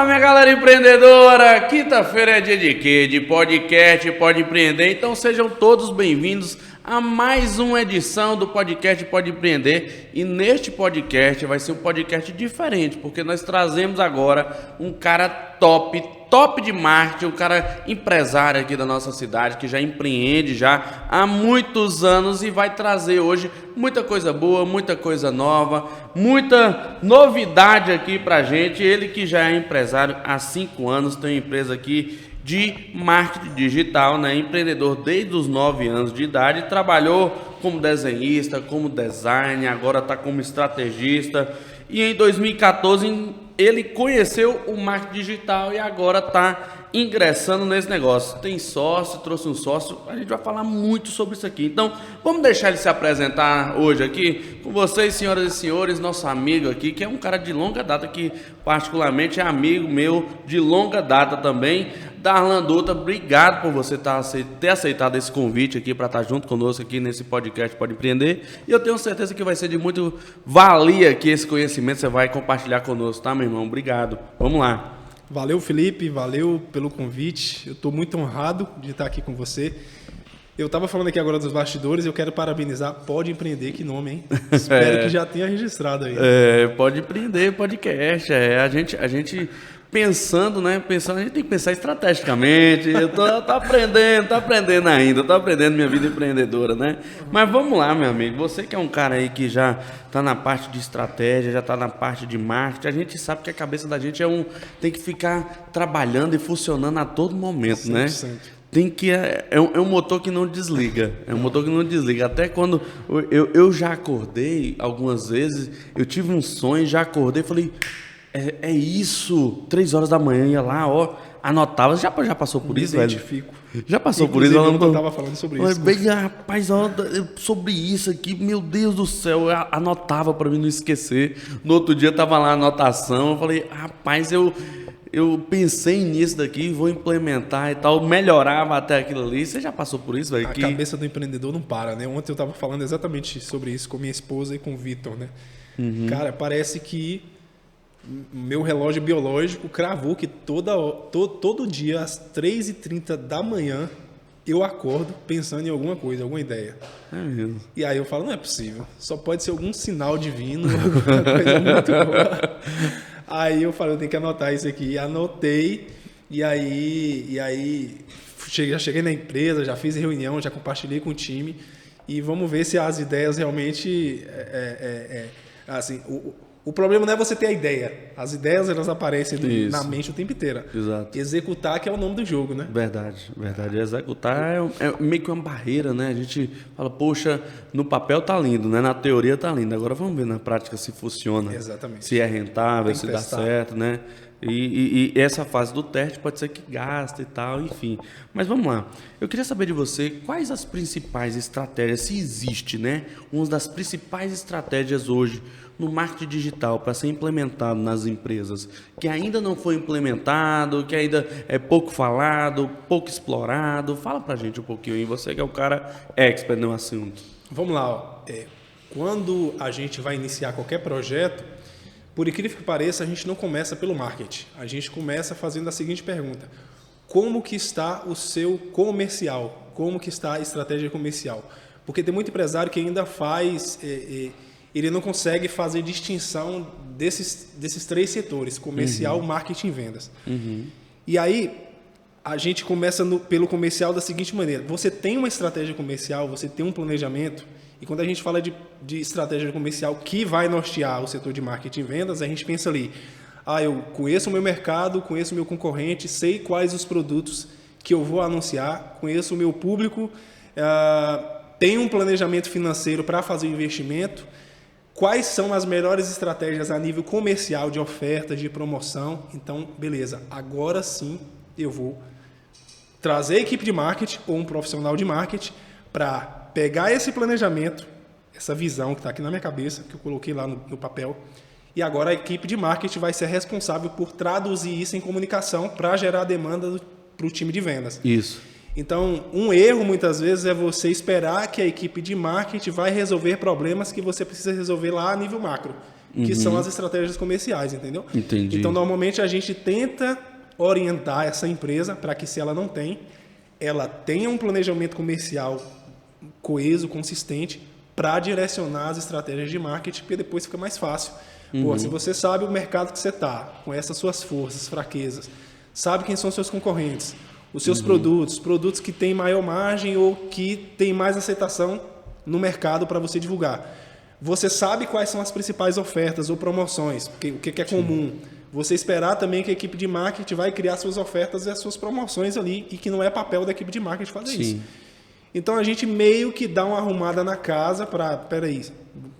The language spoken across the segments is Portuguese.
minha galera empreendedora, quinta-feira é dia de quê? De podcast, Pode Empreender, então sejam todos bem-vindos a mais uma edição do podcast Pode Empreender. E neste podcast vai ser um podcast diferente, porque nós trazemos agora um cara top de marketing, um cara empresário aqui da nossa cidade, que já empreende já há muitos anos e vai trazer hoje muita coisa boa, muita coisa nova, muita novidade aqui pra gente. Ele que já é empresário há 5 anos, tem uma empresa aqui de marketing digital, né? Empreendedor desde os 9 anos de idade, trabalhou como desenhista, como designer, agora está como estrategista. E em 2014 ele conheceu o marketing digital e agora está ingressando nesse negócio. Tem sócio, trouxe um sócio, a gente vai falar muito sobre isso aqui. Então, vamos deixar ele se apresentar hoje aqui com vocês, senhoras e senhores, nosso amigo aqui, que é um cara de longa data, que particularmente é amigo meu de longa data também, Darlan Dutra. Obrigado por você ter aceitado esse convite aqui para estar junto conosco aqui nesse podcast Pode Empreender. E eu tenho certeza que vai ser de muito valia aqui esse conhecimento que você vai compartilhar conosco, tá, meu irmão? Obrigado. Vamos lá. Valeu, Felipe, valeu pelo convite. Eu estou muito honrado de estar aqui com você. Eu estava falando aqui agora dos bastidores, eu quero parabenizar Pode Empreender, que nome, hein? Espero que já tenha registrado aí. Pode Empreender, podcast. A gente pensando, né? A gente tem que pensar estrategicamente. Eu tô aprendendo ainda, tô aprendendo minha vida empreendedora, né? Mas vamos lá, meu amigo. Você que é um cara aí que já tá na parte de estratégia, já tá na parte de marketing, a gente sabe que a cabeça da gente tem que ficar trabalhando e funcionando a todo momento, 100%. Né? É um motor que não desliga. É um motor que não desliga. Até quando eu já acordei algumas vezes, eu tive um sonho, já acordei e falei, é isso, 3 horas da manhã, ia lá, ó, anotava. Já passou por isso, velho? Já passou por isso? Eu estava falando sobre isso. Bem, rapaz, sobre isso aqui, meu Deus do céu, eu anotava para mim não esquecer. No outro dia tava lá a anotação, eu falei, rapaz, eu pensei nisso daqui, vou implementar e tal, melhorava até aquilo ali. Você já passou por isso, velho? A cabeça do empreendedor não para, né? Ontem eu estava falando exatamente sobre isso com minha esposa e com o Vitor, né? Uhum. Cara, parece que meu relógio biológico cravou que todo dia às 3h30 da manhã eu acordo pensando em alguma coisa, alguma ideia. É mesmo. E aí eu falo, não é possível, só pode ser algum sinal divino, alguma coisa muito boa. Aí eu falei, eu tenho que anotar isso aqui. Anotei, e aí já cheguei na empresa, já fiz reunião, já compartilhei com o time, e vamos ver se as ideias realmente... assim, o problema não é você ter a ideia. As ideias, elas aparecem na mente o tempo inteiro. Exato. Executar, que é o nome do jogo, né? Verdade. Executar é meio que uma barreira, né? A gente fala, poxa, no papel tá lindo, né? Na teoria tá lindo. Agora vamos ver na prática se funciona. Exatamente. Se é rentável, se dá certo, né? E essa fase do teste pode ser que gaste e tal, enfim. Mas vamos lá. Eu queria saber de você quais as principais estratégias, se existe, né? Uma das principais estratégias hoje no marketing digital para ser implementado nas empresas, que ainda não foi implementado, que ainda é pouco falado, pouco explorado. Fala pra gente um pouquinho aí, você que é o cara expert no assunto. Vamos lá, ó. Quando a gente vai iniciar qualquer projeto, por incrível que pareça, a gente não começa pelo marketing. A gente começa fazendo a seguinte pergunta: como que está o seu comercial? Como que está a estratégia comercial? Porque tem muito empresário que ainda faz... ele não consegue fazer distinção desses 3 setores: comercial, marketing e vendas. Uhum. E aí, a gente começa pelo comercial da seguinte maneira: você tem uma estratégia comercial, você tem um planejamento, e quando a gente fala de estratégia comercial que vai nortear o setor de marketing e vendas, a gente pensa ali, eu conheço o meu mercado, conheço o meu concorrente, sei quais os produtos que eu vou anunciar, conheço o meu público, tenho um planejamento financeiro para fazer o investimento. Quais são as melhores estratégias a nível comercial, de oferta, de promoção? Então, beleza, agora sim eu vou trazer a equipe de marketing ou um profissional de marketing para pegar esse planejamento, essa visão que está aqui na minha cabeça, que eu coloquei lá no papel, e agora a equipe de marketing vai ser responsável por traduzir isso em comunicação para gerar demanda para o time de vendas. Isso. Então, um erro muitas vezes é você esperar que a equipe de marketing vai resolver problemas que você precisa resolver lá a nível macro. que são as estratégias comerciais, entendeu? Entendi. Então, normalmente, a gente tenta orientar essa empresa para que, se ela não tem, ela tenha um planejamento comercial coeso, consistente, para direcionar as estratégias de marketing, porque depois fica mais fácil. Pô, se você sabe o mercado que você está, com essas suas forças, fraquezas, sabe quem são seus concorrentes, os seus produtos que têm maior margem ou que têm mais aceitação no mercado para você divulgar. Você sabe quais são as principais ofertas ou promoções, porque o que é comum. Você esperar também que a equipe de marketing vai criar suas ofertas e as suas promoções ali, e que não é papel da equipe de marketing fazer isso. Então, a gente meio que dá uma arrumada na casa para, peraí,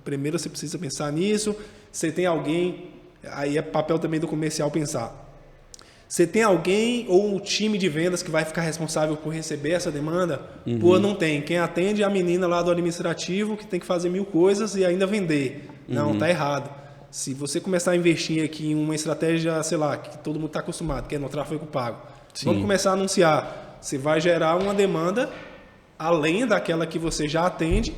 primeiro você precisa pensar nisso, você tem alguém, aí é papel também do comercial pensar. Você tem alguém ou um time de vendas que vai ficar responsável por receber essa demanda? Pô, não tem. Quem atende é a menina lá do administrativo que tem que fazer 1000 coisas e ainda vender. Não, tá errado. Se você começar a investir aqui em uma estratégia, sei lá, que todo mundo está acostumado, que é no tráfego pago. Vamos começar a anunciar. Você vai gerar uma demanda além daquela que você já atende,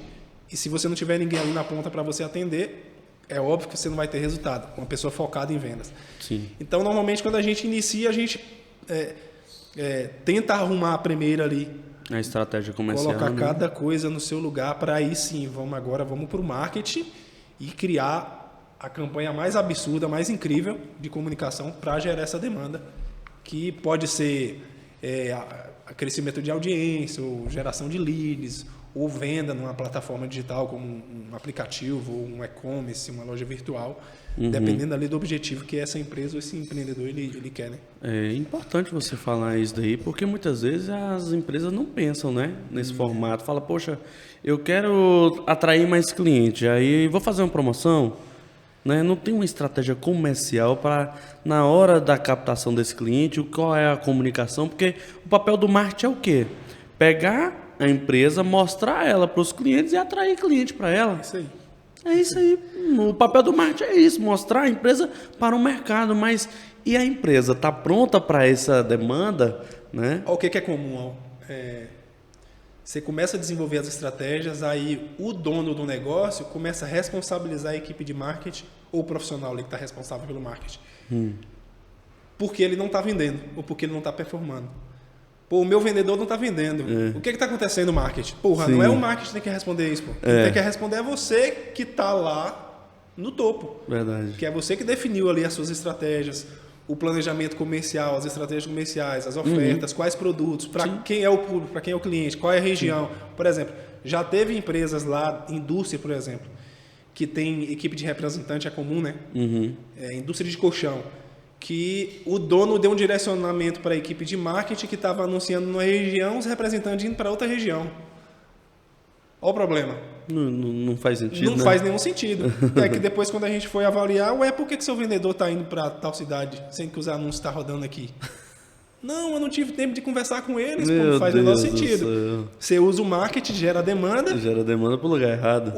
e se você não tiver ninguém ali na ponta para você atender, é óbvio que você não vai ter resultado, uma pessoa focada em vendas. Então, normalmente, quando a gente inicia, a gente tenta arrumar primeiro ali, a estratégia comercial, colocar cada coisa no seu lugar, para aí sim, vamos para o marketing e criar a campanha mais absurda, mais incrível de comunicação para gerar essa demanda, que pode ser crescimento de audiência, ou geração de leads, ou venda numa plataforma digital como um aplicativo, ou um e-commerce, uma loja virtual, dependendo ali do objetivo que essa empresa ou esse empreendedor ele quer, né? É importante você falar isso daí, porque muitas vezes as empresas não pensam, né, nesse formato. Fala, poxa, eu quero atrair mais cliente, aí vou fazer uma promoção, né? Não tem uma estratégia comercial para, na hora da captação desse cliente, qual é a comunicação, porque o papel do marketing é o quê? Pegar a empresa, mostrar ela para os clientes e atrair cliente para ela. Isso aí. É isso aí. O papel do marketing é isso, mostrar a empresa para o mercado. Mas e a empresa está pronta para essa demanda, né? O que é comum? Você começa a desenvolver as estratégias, aí o dono do negócio começa a responsabilizar a equipe de marketing ou o profissional ali que está responsável pelo marketing. Porque ele não está vendendo ou porque ele não está performando. Pô, o meu vendedor não está vendendo. O que está acontecendo no marketing? Porra, não é o marketing que tem que responder isso. Pô. Quem tem que responder é você que está lá no topo. Verdade. Que é você que definiu ali as suas estratégias, o planejamento comercial, as estratégias comerciais, as ofertas, quais produtos, para quem é o público, para quem é o cliente, qual é a região. Por exemplo, já teve empresas lá, indústria, por exemplo, que tem equipe de representante, é comum, né? Indústria de colchão, que o dono deu um direcionamento para a equipe de marketing que estava anunciando numa região, os representantes indo para outra região. Olha o problema. Não faz sentido, Não faz nenhum sentido. É que depois, quando a gente foi avaliar, por que seu vendedor está indo para tal cidade, sendo que os anúncios estão rodando aqui? Não, eu não tive tempo de conversar com eles, não faz o menor sentido. Você usa o marketing, gera demanda. Gera demanda para o lugar errado.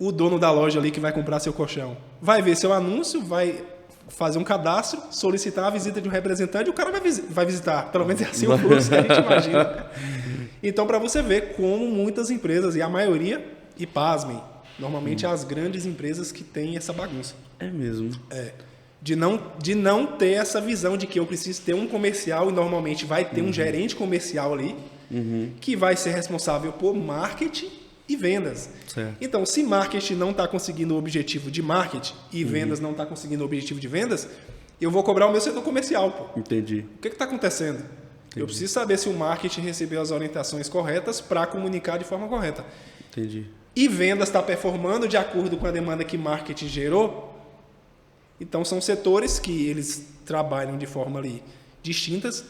O dono da loja ali que vai comprar seu colchão vai ver seu anúncio, vai fazer um cadastro, solicitar a visita de um representante e o cara vai visitar. Pelo menos é assim o fluxo que a gente imagina. Então, para você ver como muitas empresas, e a maioria, e pasmem, normalmente as grandes empresas que têm essa bagunça. É mesmo. De não ter essa visão de que eu preciso ter um comercial e normalmente vai ter um gerente comercial ali que vai ser responsável por marketing e vendas. Certo. Então, se marketing não está conseguindo o objetivo de marketing e vendas não está conseguindo o objetivo de vendas, eu vou cobrar o meu setor comercial. Pô. Entendi. O que está acontecendo? Eu preciso saber se o marketing recebeu as orientações corretas para comunicar de forma correta. Entendi. E vendas está performando de acordo com a demanda que marketing gerou. Então, são setores que eles trabalham de forma ali distintas,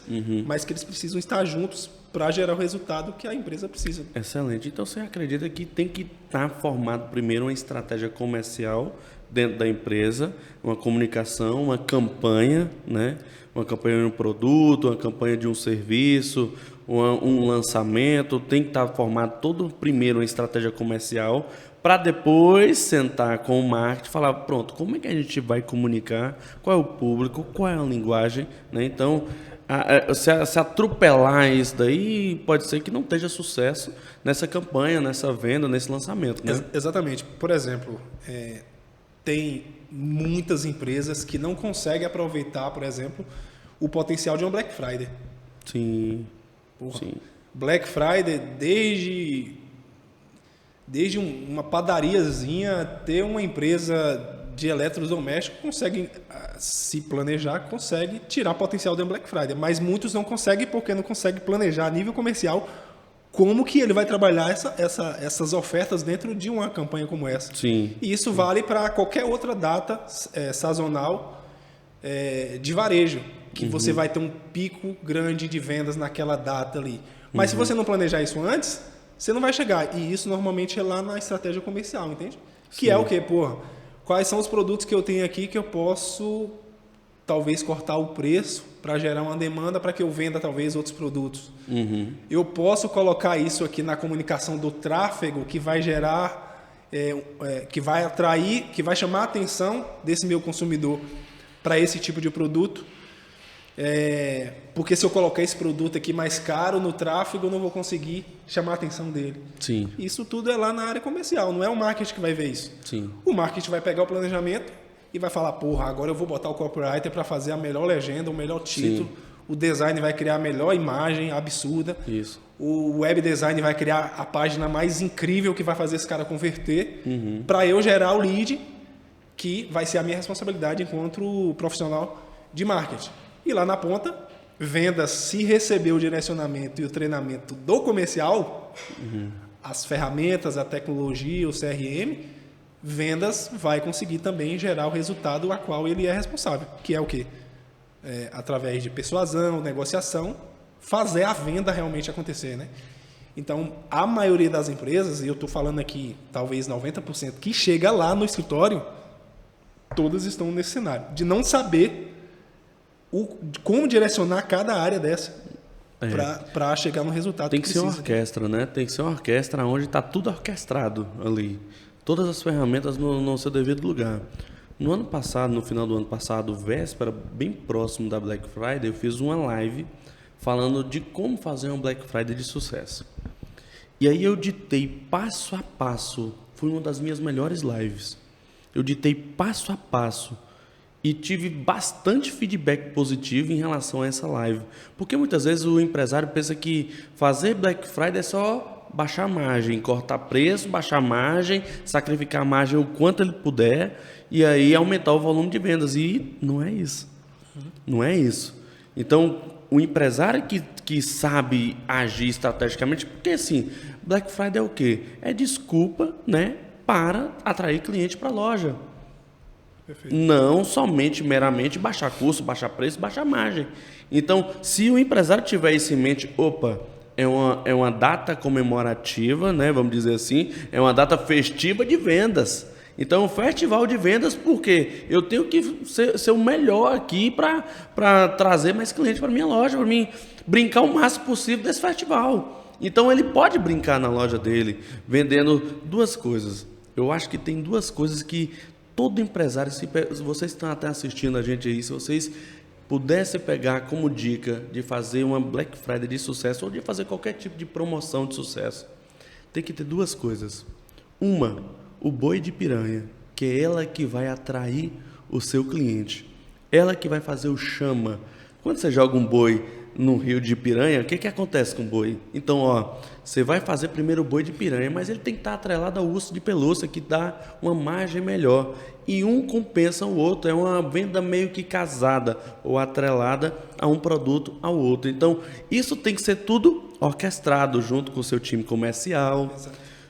mas que eles precisam estar juntos para gerar o resultado que a empresa precisa. Excelente. Então, você acredita que tem que estar formado primeiro uma estratégia comercial dentro da empresa, uma comunicação, uma campanha, né? Uma campanha de um produto, uma campanha de um serviço, um lançamento. Tem que estar formado todo primeiro uma estratégia comercial para depois sentar com o marketing e falar, pronto, como é que a gente vai comunicar, qual é o público, qual é a linguagem, né? Então, se atropelar isso daí, pode ser que não esteja sucesso nessa campanha, nessa venda, nesse lançamento, né? Exatamente. Por exemplo, tem muitas empresas que não conseguem aproveitar, por exemplo, o potencial de uma Black Friday. Sim. Porra, Sim. Black Friday, desde uma padariazinha, ter uma empresa de eletrodoméstico consegue se planejar, consegue tirar potencial do Black Friday. Mas muitos não conseguem porque não conseguem planejar a nível comercial como que ele vai trabalhar essas ofertas dentro de uma campanha como essa. Sim. E isso vale para qualquer outra data sazonal de varejo, que você vai ter um pico grande de vendas naquela data ali. Mas se você não planejar isso antes, você não vai chegar. E isso normalmente é lá na estratégia comercial, entende? Que é o quê? Porra, quais são os produtos que eu tenho aqui que eu posso talvez cortar o preço para gerar uma demanda para que eu venda talvez outros produtos. Eu posso colocar isso aqui na comunicação do tráfego que vai gerar, que vai atrair, que vai chamar a atenção desse meu consumidor para esse tipo de produto. Porque se eu colocar esse produto aqui mais caro no tráfego, eu não vou conseguir chamar a atenção dele. Sim. Isso tudo é lá na área comercial, não é o marketing que vai ver isso. Sim. O marketing vai pegar o planejamento e vai falar, porra, agora eu vou botar o copywriter para fazer a melhor legenda, o melhor título. Sim. O design vai criar a melhor imagem absurda. Isso. O web design vai criar a página mais incrível que vai fazer esse cara converter para eu gerar o lead, que vai ser a minha responsabilidade enquanto profissional de marketing. E lá na ponta, vendas, se receber o direcionamento e o treinamento do comercial, as ferramentas, a tecnologia, o CRM, vendas vai conseguir também gerar o resultado a qual ele é responsável, que é o quê? Através de persuasão, negociação, fazer a venda realmente acontecer, né? Então, a maioria das empresas, e eu estou falando aqui talvez 90%, que chega lá no escritório, todas estão nesse cenário, de não saber como direcionar cada área dessa para chegar no resultado que precisa. Tem que ser uma orquestra, né? Tem que ser uma orquestra onde está tudo orquestrado ali. Todas as ferramentas no seu devido lugar. No ano passado, no final do ano passado, véspera, bem próximo da Black Friday, eu fiz uma live falando de como fazer um Black Friday de sucesso. E aí eu ditei passo a passo, foi uma das minhas melhores lives. Eu ditei passo a passo e tive bastante feedback positivo em relação a essa live. Porque muitas vezes o empresário pensa que fazer Black Friday é só baixar a margem, cortar preço, baixar a margem, sacrificar a margem o quanto ele puder e aí aumentar o volume de vendas. E não é isso. Não é isso. Então, o empresário que sabe agir estrategicamente, porque assim, Black Friday é o quê? É desculpa, né, para atrair cliente para a loja. Perfeito. Não somente meramente baixar custo, baixar preço, baixar margem. Então, se o empresário tiver isso em mente, opa, é uma data comemorativa, né, vamos dizer assim, é uma data festiva de vendas. Então, um festival de vendas, porque eu tenho que ser o melhor aqui para trazer mais clientes para minha loja, para mim brincar o máximo possível desse festival. Então, ele pode brincar na loja dele, vendendo duas coisas. Eu acho que tem duas coisas que todo empresário, se vocês estão até assistindo a gente aí, se vocês pudessem pegar como dica de fazer uma Black Friday de sucesso ou de fazer qualquer tipo de promoção de sucesso, tem que ter duas coisas. Uma, o boi de piranha, que é ela que vai atrair o seu cliente. Ela que vai fazer o chama. Quando você joga um boi no rio de piranha, o que acontece com o boi? Então, ó, você vai fazer primeiro o boi de piranha, mas ele tem que estar atrelado ao urso de pelúcia, que dá uma margem melhor. E um compensa o outro, é uma venda meio que casada ou atrelada a um produto ao outro. Então, isso tem que ser tudo orquestrado junto com o seu time comercial,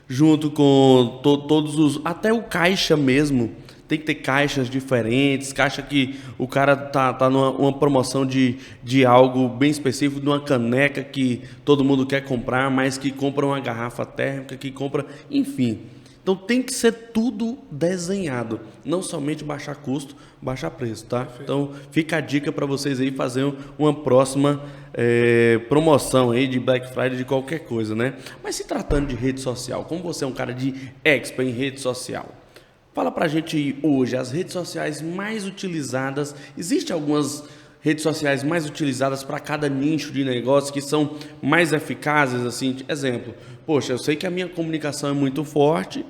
junto com todos os... Até o caixa mesmo. Tem que ter caixas diferentes, caixa que o cara tá numa promoção de algo bem específico, de uma caneca que todo mundo quer comprar, mas que compra uma garrafa térmica, que compra... Enfim. Então tem que ser tudo desenhado, não somente baixar custo, baixar preço, tá? Perfeito. Então fica a dica para vocês aí fazer uma próxima promoção aí de Black Friday de qualquer coisa, né? Mas se tratando de rede social, como você é um cara de expert em rede social, fala pra gente aí hoje as redes sociais mais utilizadas. Existem algumas redes sociais mais utilizadas para cada nicho de negócio que são mais eficazes, assim, exemplo. Poxa, eu sei que a minha comunicação é muito forte,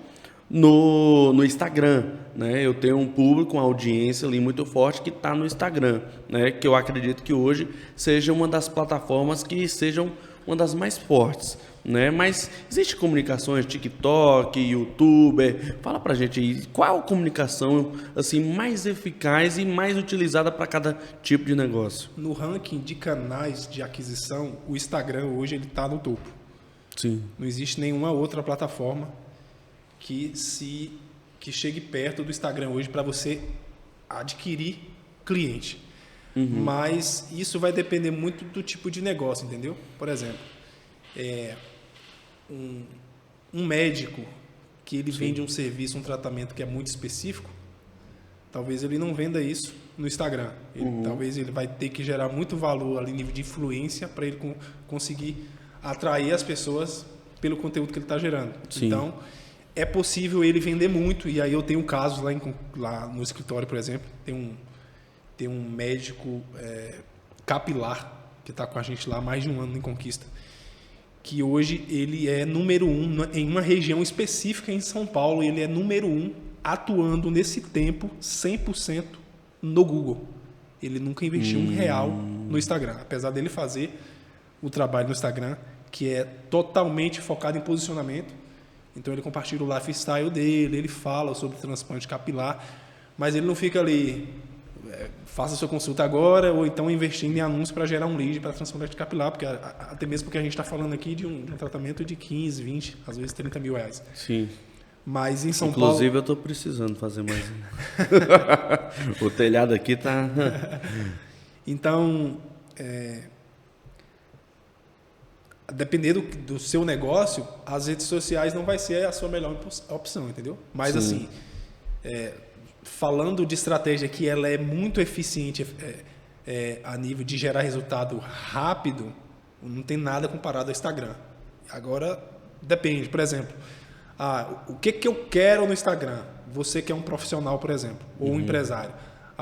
no Instagram, né? Eu tenho um público, uma audiência ali muito forte que está no Instagram, né? Que eu acredito que hoje seja uma das plataformas que sejam uma das mais fortes, né? Mas existe comunicações, TikTok, YouTuber. Fala pra gente aí, qual a comunicação assim mais eficaz e mais utilizada para cada tipo de negócio? No ranking de canais de aquisição, o Instagram hoje ele está no topo. Sim. Não existe nenhuma outra plataforma que chegue perto do Instagram hoje para você adquirir cliente. Mas isso vai depender muito do tipo de negócio, entendeu? Por exemplo, um médico que ele vende um serviço, um tratamento que é muito específico, talvez ele não venda isso no Instagram. Talvez ele vai ter que gerar muito valor ali, nível de influência, para ele conseguir atrair as pessoas pelo conteúdo que ele está gerando. Sim. Então, é possível ele vender muito, e aí eu tenho casos lá no escritório, por exemplo, tem um médico capilar que está com a gente lá há mais de um ano em Conquista, que hoje ele é número 1 em uma região específica em São Paulo, ele é número 1 atuando nesse tempo 100% no Google. Ele nunca investiu R$1 no Instagram, apesar dele fazer o trabalho no Instagram, que é totalmente focado em posicionamento. Então ele compartilha o lifestyle dele, ele fala sobre transplante capilar, mas ele não fica ali, faça sua consulta agora, ou então investindo em anúncios para gerar um lead para transplante capilar, porque até mesmo porque a gente está falando aqui de um tratamento de 15, 20, às vezes 30 mil reais. Sim. Mas em São Inclusive, Paulo... eu estou precisando fazer mais um. O telhado aqui tá... Então, dependendo do seu negócio, as redes sociais não vai ser a sua melhor opção, entendeu? Mas Sim. assim, falando de estratégia que ela é muito eficiente a nível de gerar resultado rápido, não tem nada comparado ao Instagram. Agora, depende. Por exemplo, o que eu quero no Instagram? Você que é um profissional, por exemplo, ou um empresário.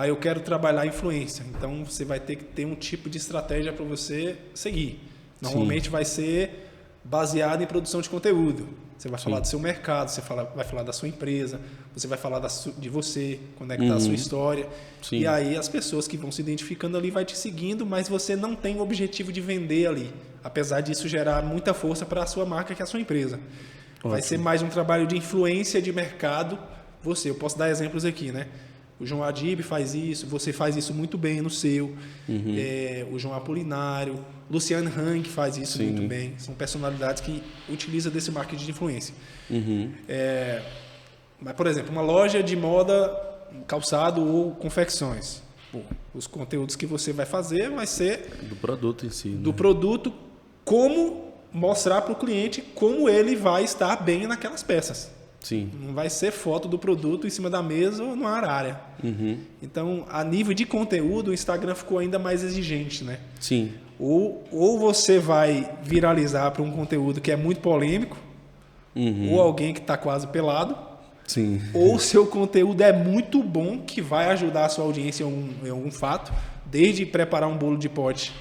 Eu quero trabalhar influência. Então, você vai ter que ter um tipo de estratégia para você seguir. Normalmente vai ser baseado em produção de conteúdo. Você vai falar do seu mercado, vai falar da sua empresa, você vai falar de você, conectar a sua história. Sim. E aí as pessoas que vão se identificando ali vai te seguindo, mas você não tem o objetivo de vender ali. Apesar disso gerar muita força para a sua marca, que é a sua empresa. Ótimo. Vai ser mais um trabalho de influência de mercado. Eu posso dar exemplos aqui, né? O João Adib faz isso, você faz isso muito bem no seu. O João Apolinário, Luciano Hang faz isso muito bem. São personalidades que utilizam desse marketing de influência. Mas, por exemplo, uma loja de moda, calçado ou confecções. Os conteúdos que você vai fazer vai ser... Do produto em si. Né? Do produto, como mostrar para o cliente como ele vai estar bem naquelas peças. Sim. Não vai ser foto do produto em cima da mesa ou numa arara. Então, a nível de conteúdo, o Instagram ficou ainda mais exigente, né? Sim. Ou você vai viralizar para um conteúdo que é muito polêmico, ou alguém que está quase pelado, Sim. ou o seu conteúdo é muito bom, que vai ajudar a sua audiência em algum fato, desde preparar um bolo de pote,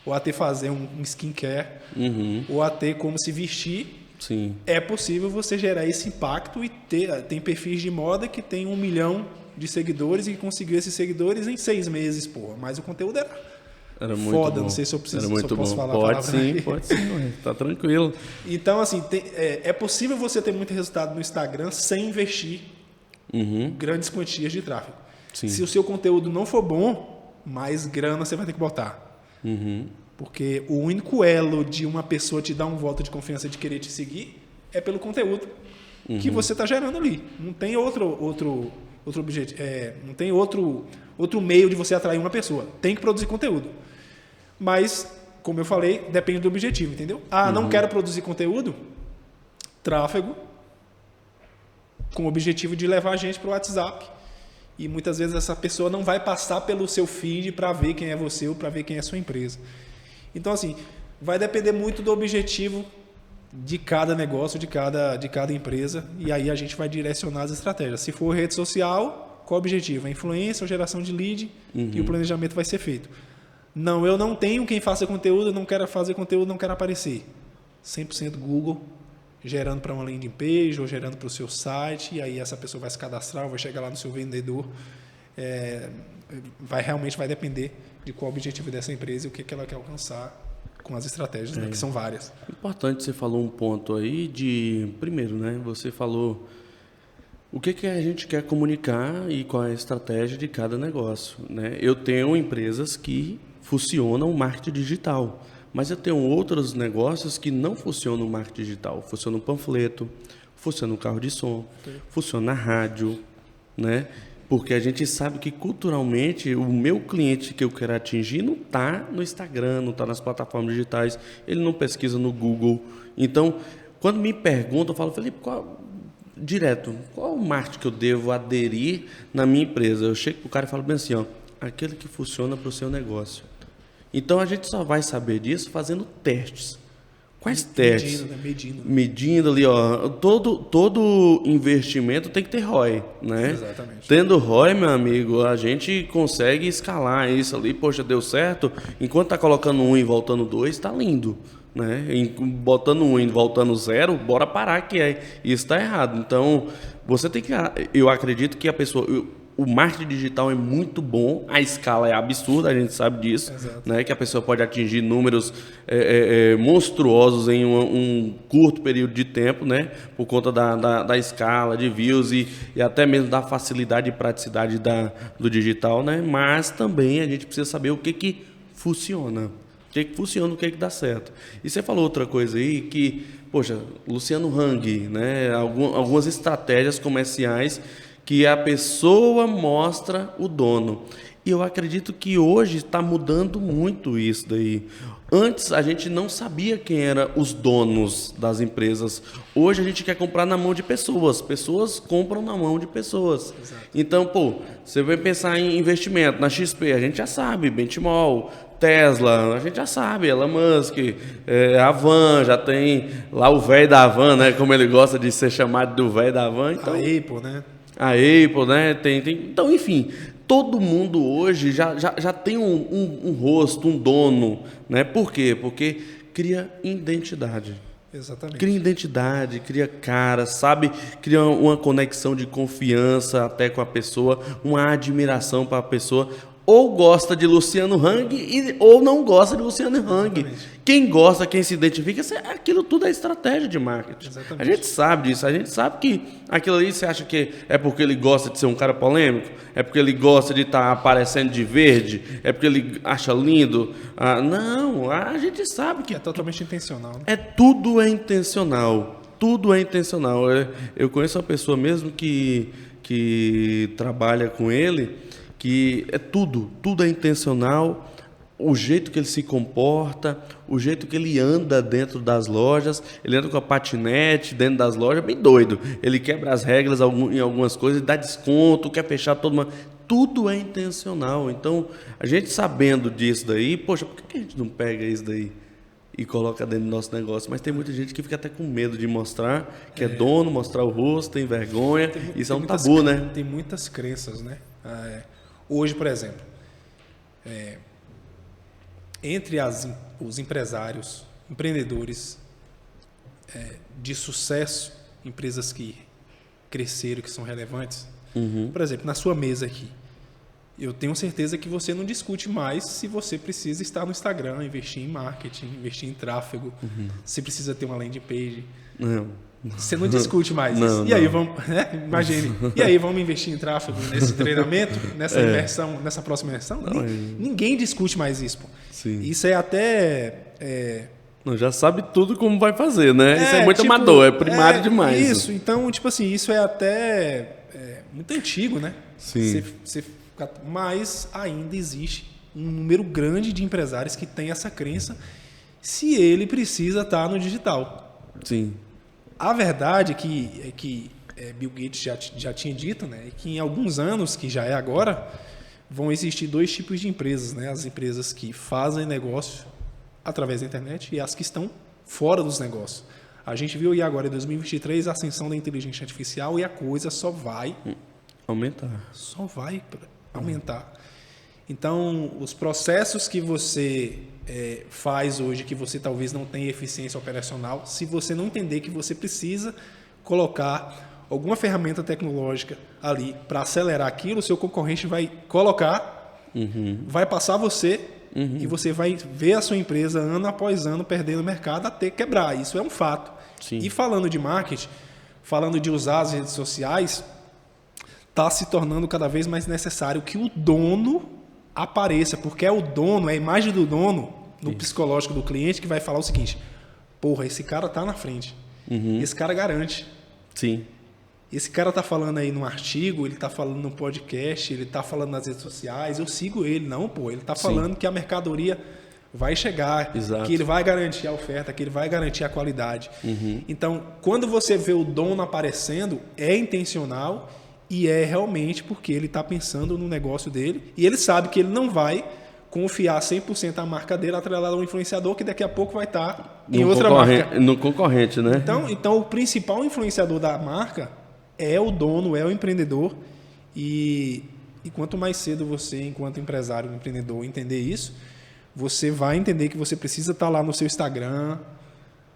ou até fazer um skincare, ou até como se vestir. Sim. É possível você gerar esse impacto e tem perfis de moda que tem 1 milhão de seguidores e que conseguiu esses seguidores em 6 meses, porra. Mas o conteúdo era muito foda, bom. Não sei se eu preciso, era muito se eu posso bom. falar. Pode sim, tá tranquilo. Então, assim, é possível você ter muito resultado no Instagram sem investir grandes quantias de tráfego. Sim. Se o seu conteúdo não for bom, mais grana você vai ter que botar. Porque o único elo de uma pessoa te dar um voto de confiança de querer te seguir é pelo conteúdo que você está gerando ali. Não tem outro objetivo, não tem outro meio de você atrair uma pessoa. Tem que produzir conteúdo. Mas, como eu falei, depende do objetivo, entendeu? Não quero produzir conteúdo? Tráfego com o objetivo de levar a gente para o WhatsApp. E muitas vezes essa pessoa não vai passar pelo seu feed para ver quem é você ou para ver quem é a sua empresa. Então, assim, vai depender muito do objetivo de cada negócio, de cada empresa, e aí a gente vai direcionar as estratégias. Se for rede social, qual o objetivo? A influência ou geração de lead, e o planejamento vai ser feito. Não, eu não tenho quem faça conteúdo, eu não quero fazer conteúdo, não quero aparecer. 100% Google gerando para uma landing page ou gerando para o seu site, e aí essa pessoa vai se cadastrar, vai chegar lá no seu vendedor. Realmente vai depender de qual o objetivo dessa empresa e o que ela quer alcançar com as estratégias, né, que são várias. Importante, você falou um ponto aí primeiro, né, você falou o que a gente quer comunicar e qual é a estratégia de cada negócio, né? Eu tenho empresas que funcionam o marketing digital, mas eu tenho outros negócios que não funcionam o marketing digital. Funciona o panfleto, funciona o carro de som, funciona a rádio, né? Porque a gente sabe que culturalmente o meu cliente que eu quero atingir não está no Instagram, não está nas plataformas digitais, ele não pesquisa no Google. Então, quando me perguntam, eu falo, Felipe, qual o marketing que eu devo aderir na minha empresa? Eu chego para o cara e falo bem assim, aquele que funciona para o seu negócio. Então, a gente só vai saber disso fazendo testes. Quais testes? Medindo ali, todo investimento tem que ter ROI, né? Exatamente. Tendo ROI, meu amigo, a gente consegue escalar isso ali. Poxa, deu certo. Enquanto tá colocando 1 e voltando 2, tá lindo, né? Botando 1 e voltando 0, bora parar que isso tá errado. Então, você tem que... Eu acredito que a pessoa... O marketing digital é muito bom, a escala é absurda, a gente sabe disso, né? Que a pessoa pode atingir números monstruosos em um curto período de tempo, né? Por conta da escala de views e até mesmo da facilidade e praticidade do digital, né? Mas também a gente precisa saber o que funciona. O que funciona, o que dá certo. E você falou outra coisa aí que, poxa, Luciano Hang, né? Algumas estratégias comerciais que a pessoa mostra o dono. E eu acredito que hoje está mudando muito isso daí. Antes a gente não sabia quem eram os donos das empresas. Hoje a gente quer comprar na mão de pessoas. Pessoas compram na mão de pessoas. Exato. Então, você vai pensar em investimento na XP, a gente já sabe, Benchimol, Tesla, a gente já sabe, Elon Musk, a Van, já tem lá o velho da Van, né? Como ele gosta de ser chamado do velho da Van. Então, a Apple, né? A Apple, né? Então, enfim, todo mundo hoje já tem um rosto, um dono, né? Por quê? Porque cria identidade. Exatamente. Cria identidade, cria cara, sabe? Cria uma conexão de confiança até com a pessoa, uma admiração para a pessoa. Ou gosta de Luciano Hang ou não gosta de Luciano Hang. Exatamente. Quem gosta, quem se identifica, aquilo tudo é estratégia de marketing. Exatamente. A gente sabe disso, a gente sabe que aquilo ali você acha que é porque ele gosta de ser um cara polêmico, é porque ele gosta de estar aparecendo de verde, é porque ele acha lindo. Não, a gente sabe que... É totalmente intencional. Né? Tudo é intencional. Tudo é intencional. Eu conheço uma pessoa mesmo que trabalha com ele, que tudo é intencional, o jeito que ele se comporta, o jeito que ele anda dentro das lojas, ele anda com a patinete dentro das lojas, bem doido, ele quebra as regras em algumas coisas, dá desconto, quer fechar todo mundo, tudo é intencional. Então, a gente sabendo disso daí, poxa, por que a gente não pega isso daí e coloca dentro do nosso negócio? Mas tem muita gente que fica até com medo de mostrar, que é dono, mostrar o rosto, tem vergonha, isso é um tabu, né? Tem muitas crenças, né? Hoje, por exemplo, entre os empresários, empreendedores de sucesso, empresas que cresceram, que são relevantes, por exemplo, na sua mesa aqui, eu tenho certeza que você não discute mais se você precisa estar no Instagram, investir em marketing, investir em tráfego, se precisa ter uma landing page. Não. Você não discute mais isso. E aí vamos, né? Imagine. E aí vamos investir em tráfego nesse treinamento, nessa imersão, nessa próxima imersão? Ninguém discute mais isso. Pô. Sim. Isso é até... Não, já sabe tudo como vai fazer, né? Isso é muito amador, é primário demais. Isso, então, tipo assim, isso é até muito antigo, né? Sim. Mas ainda existe um número grande de empresários que tem essa crença se ele precisa estar no digital. Sim. A verdade é que Bill Gates já tinha dito, né, que em alguns anos, que já é agora, vão existir 2 tipos de empresas, né? As empresas que fazem negócio através da internet e as que estão fora dos negócios. A gente viu aí agora, em 2023, a ascensão da inteligência artificial e a coisa só vai aumentar. Só vai aumentar. Então, os processos que você faz hoje, que você talvez não tenha eficiência operacional, se você não entender que você precisa colocar alguma ferramenta tecnológica ali para acelerar aquilo, o seu concorrente vai colocar, vai passar você e você vai ver a sua empresa ano após ano perdendo mercado até quebrar. Isso é um fato. Sim. E falando de marketing, falando de usar as redes sociais, está se tornando cada vez mais necessário que o dono apareça, porque é o dono, é a imagem do dono no psicológico do cliente que vai falar o seguinte: porra, esse cara tá na frente, esse cara garante. Sim. Esse cara tá falando aí num artigo, ele tá falando num podcast, ele tá falando nas redes sociais, eu sigo ele. Não, pô, ele tá falando que a mercadoria vai chegar, Exato. que ele vai garantir a oferta, que ele vai garantir a qualidade. Então, quando você vê o dono aparecendo, é intencional e é realmente porque ele está pensando no negócio dele e ele sabe que ele não vai confiar 100% a marca dele atrelada ao influenciador que daqui a pouco vai estar em outra marca. No concorrente, né? Então, o principal influenciador da marca é o dono, é o empreendedor e quanto mais cedo você, enquanto empresário, empreendedor, entender isso, você vai entender que você precisa estar lá no seu Instagram,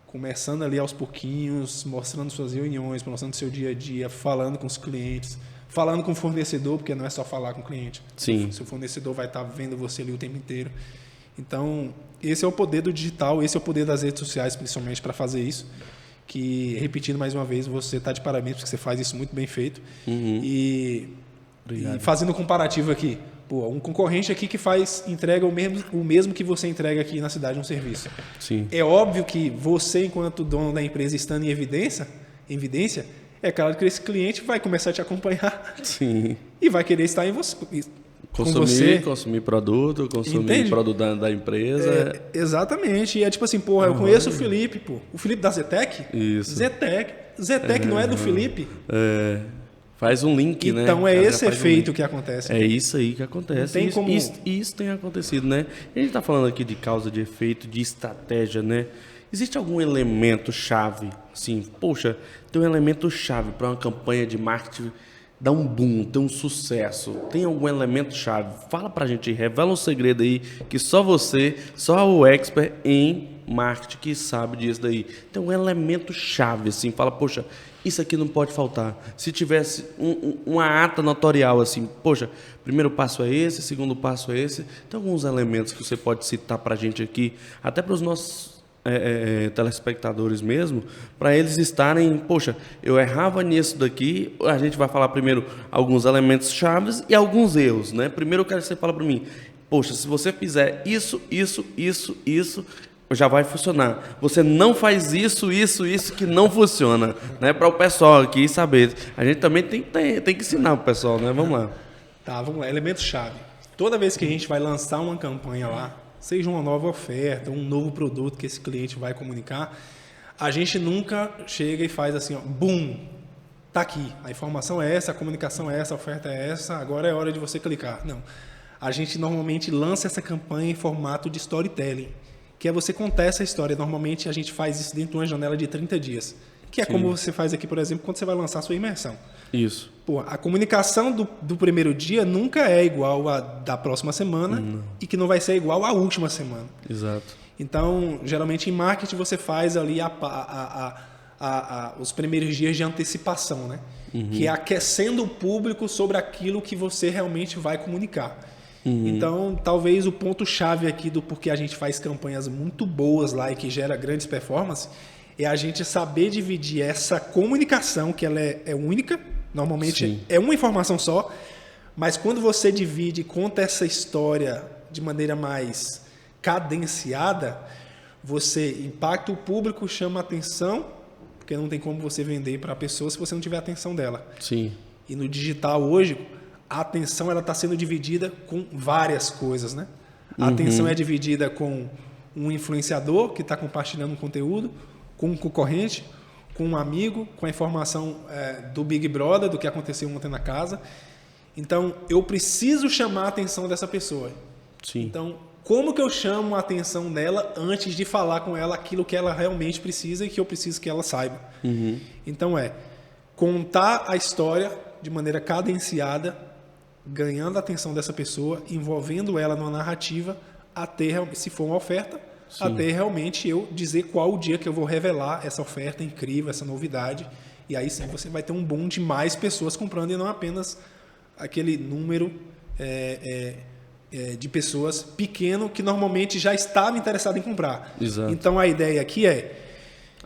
começando ali aos pouquinhos, mostrando suas reuniões, mostrando seu dia a dia, falando com os clientes, falando com o fornecedor, porque não é só falar com o cliente. Sim. Seu fornecedor vai estar vendo você ali o tempo inteiro. Então, esse é o poder do digital, esse é o poder das redes sociais, principalmente, para fazer isso. Que, repetindo mais uma vez, você está de parabéns, porque você faz isso muito bem feito. E fazendo um comparativo aqui, pô, um concorrente aqui que entrega o mesmo que você entrega aqui na cidade, um serviço. Sim. É óbvio que você, enquanto dono da empresa, estando em evidência, é claro que esse cliente vai começar a te acompanhar. Sim. E vai querer estar com você. Consumir produto, Entende? produto da empresa. Exatamente. E é tipo assim, porra, eu conheço o Felipe, pô. O Felipe da Zetec? Isso. Zetec não é do Felipe? Faz um link, né? Então é esse efeito que acontece. É isso aí que acontece. Tem como... Isso tem acontecido, né? A gente está falando aqui de causa, de efeito, de estratégia, né? Existe algum elemento chave? Sim, poxa, tem um elemento chave para uma campanha de marketing dar um boom, ter um sucesso. Tem algum elemento chave? Fala pra gente, revela um segredo aí que só você, só o expert em marketing que sabe disso daí. Tem um elemento chave, assim, fala, poxa, isso aqui não pode faltar. Se tivesse uma ata notorial, assim, poxa, primeiro passo é esse, segundo passo é esse. Tem alguns elementos que você pode citar pra gente aqui, até para os nossos telespectadores mesmo, para eles estarem, poxa, eu errava nisso daqui. A gente vai falar primeiro alguns elementos chaves e alguns erros, né? Primeiro eu quero que você fale para mim, poxa, se você fizer isso, já vai funcionar. Você não faz isso que não funciona, né? Para o pessoal aqui saber. A gente também tem que ensinar o pessoal, né? Vamos lá. Tá, vamos lá. Elemento chave. Toda vez que a gente vai lançar uma campanha lá, seja uma nova oferta, um novo produto que esse cliente vai comunicar, a gente nunca chega e faz assim, ó, boom, tá aqui, a informação é essa, a comunicação é essa, a oferta é essa, agora é hora de você clicar. Não. A gente normalmente lança essa campanha em formato de storytelling, que é você contar essa história. Normalmente a gente faz isso dentro de uma janela de 30 dias, que é como você faz aqui, por exemplo, quando você vai lançar a sua imersão. Isso. Pô, a comunicação do primeiro dia nunca é igual à da próxima semana e que não vai ser igual à última semana. Exato. Então, geralmente em marketing você faz ali os primeiros dias de antecipação, né? Que é aquecendo o público sobre aquilo que você realmente vai comunicar. Então, talvez o ponto-chave aqui do porquê a gente faz campanhas muito boas lá e que gera grandes performances é a gente saber dividir essa comunicação, que ela é única. Normalmente é uma informação só, mas quando você divide e conta essa história de maneira mais cadenciada, você impacta o público, chama a atenção, porque não tem como você vender para a pessoa se você não tiver a atenção dela. Sim. E no digital hoje, a atenção está sendo dividida com várias coisas, né? A atenção é dividida com um influenciador que está compartilhando um conteúdo, com um concorrente, com um amigo, com a informação do Big Brother, do que aconteceu ontem na casa. Então, eu preciso chamar a atenção dessa pessoa. Sim. Então, como que eu chamo a atenção dela antes de falar com ela aquilo que ela realmente precisa e que eu preciso que ela saiba? Então, contar a história de maneira cadenciada, ganhando a atenção dessa pessoa, envolvendo ela numa narrativa, até, se for uma oferta, Sim. até realmente eu dizer qual o dia que eu vou revelar essa oferta incrível, essa novidade. E aí sim você vai ter um boom de mais pessoas comprando e não apenas aquele número de pessoas pequeno que normalmente já estava interessado em comprar. Exato. Então a ideia aqui é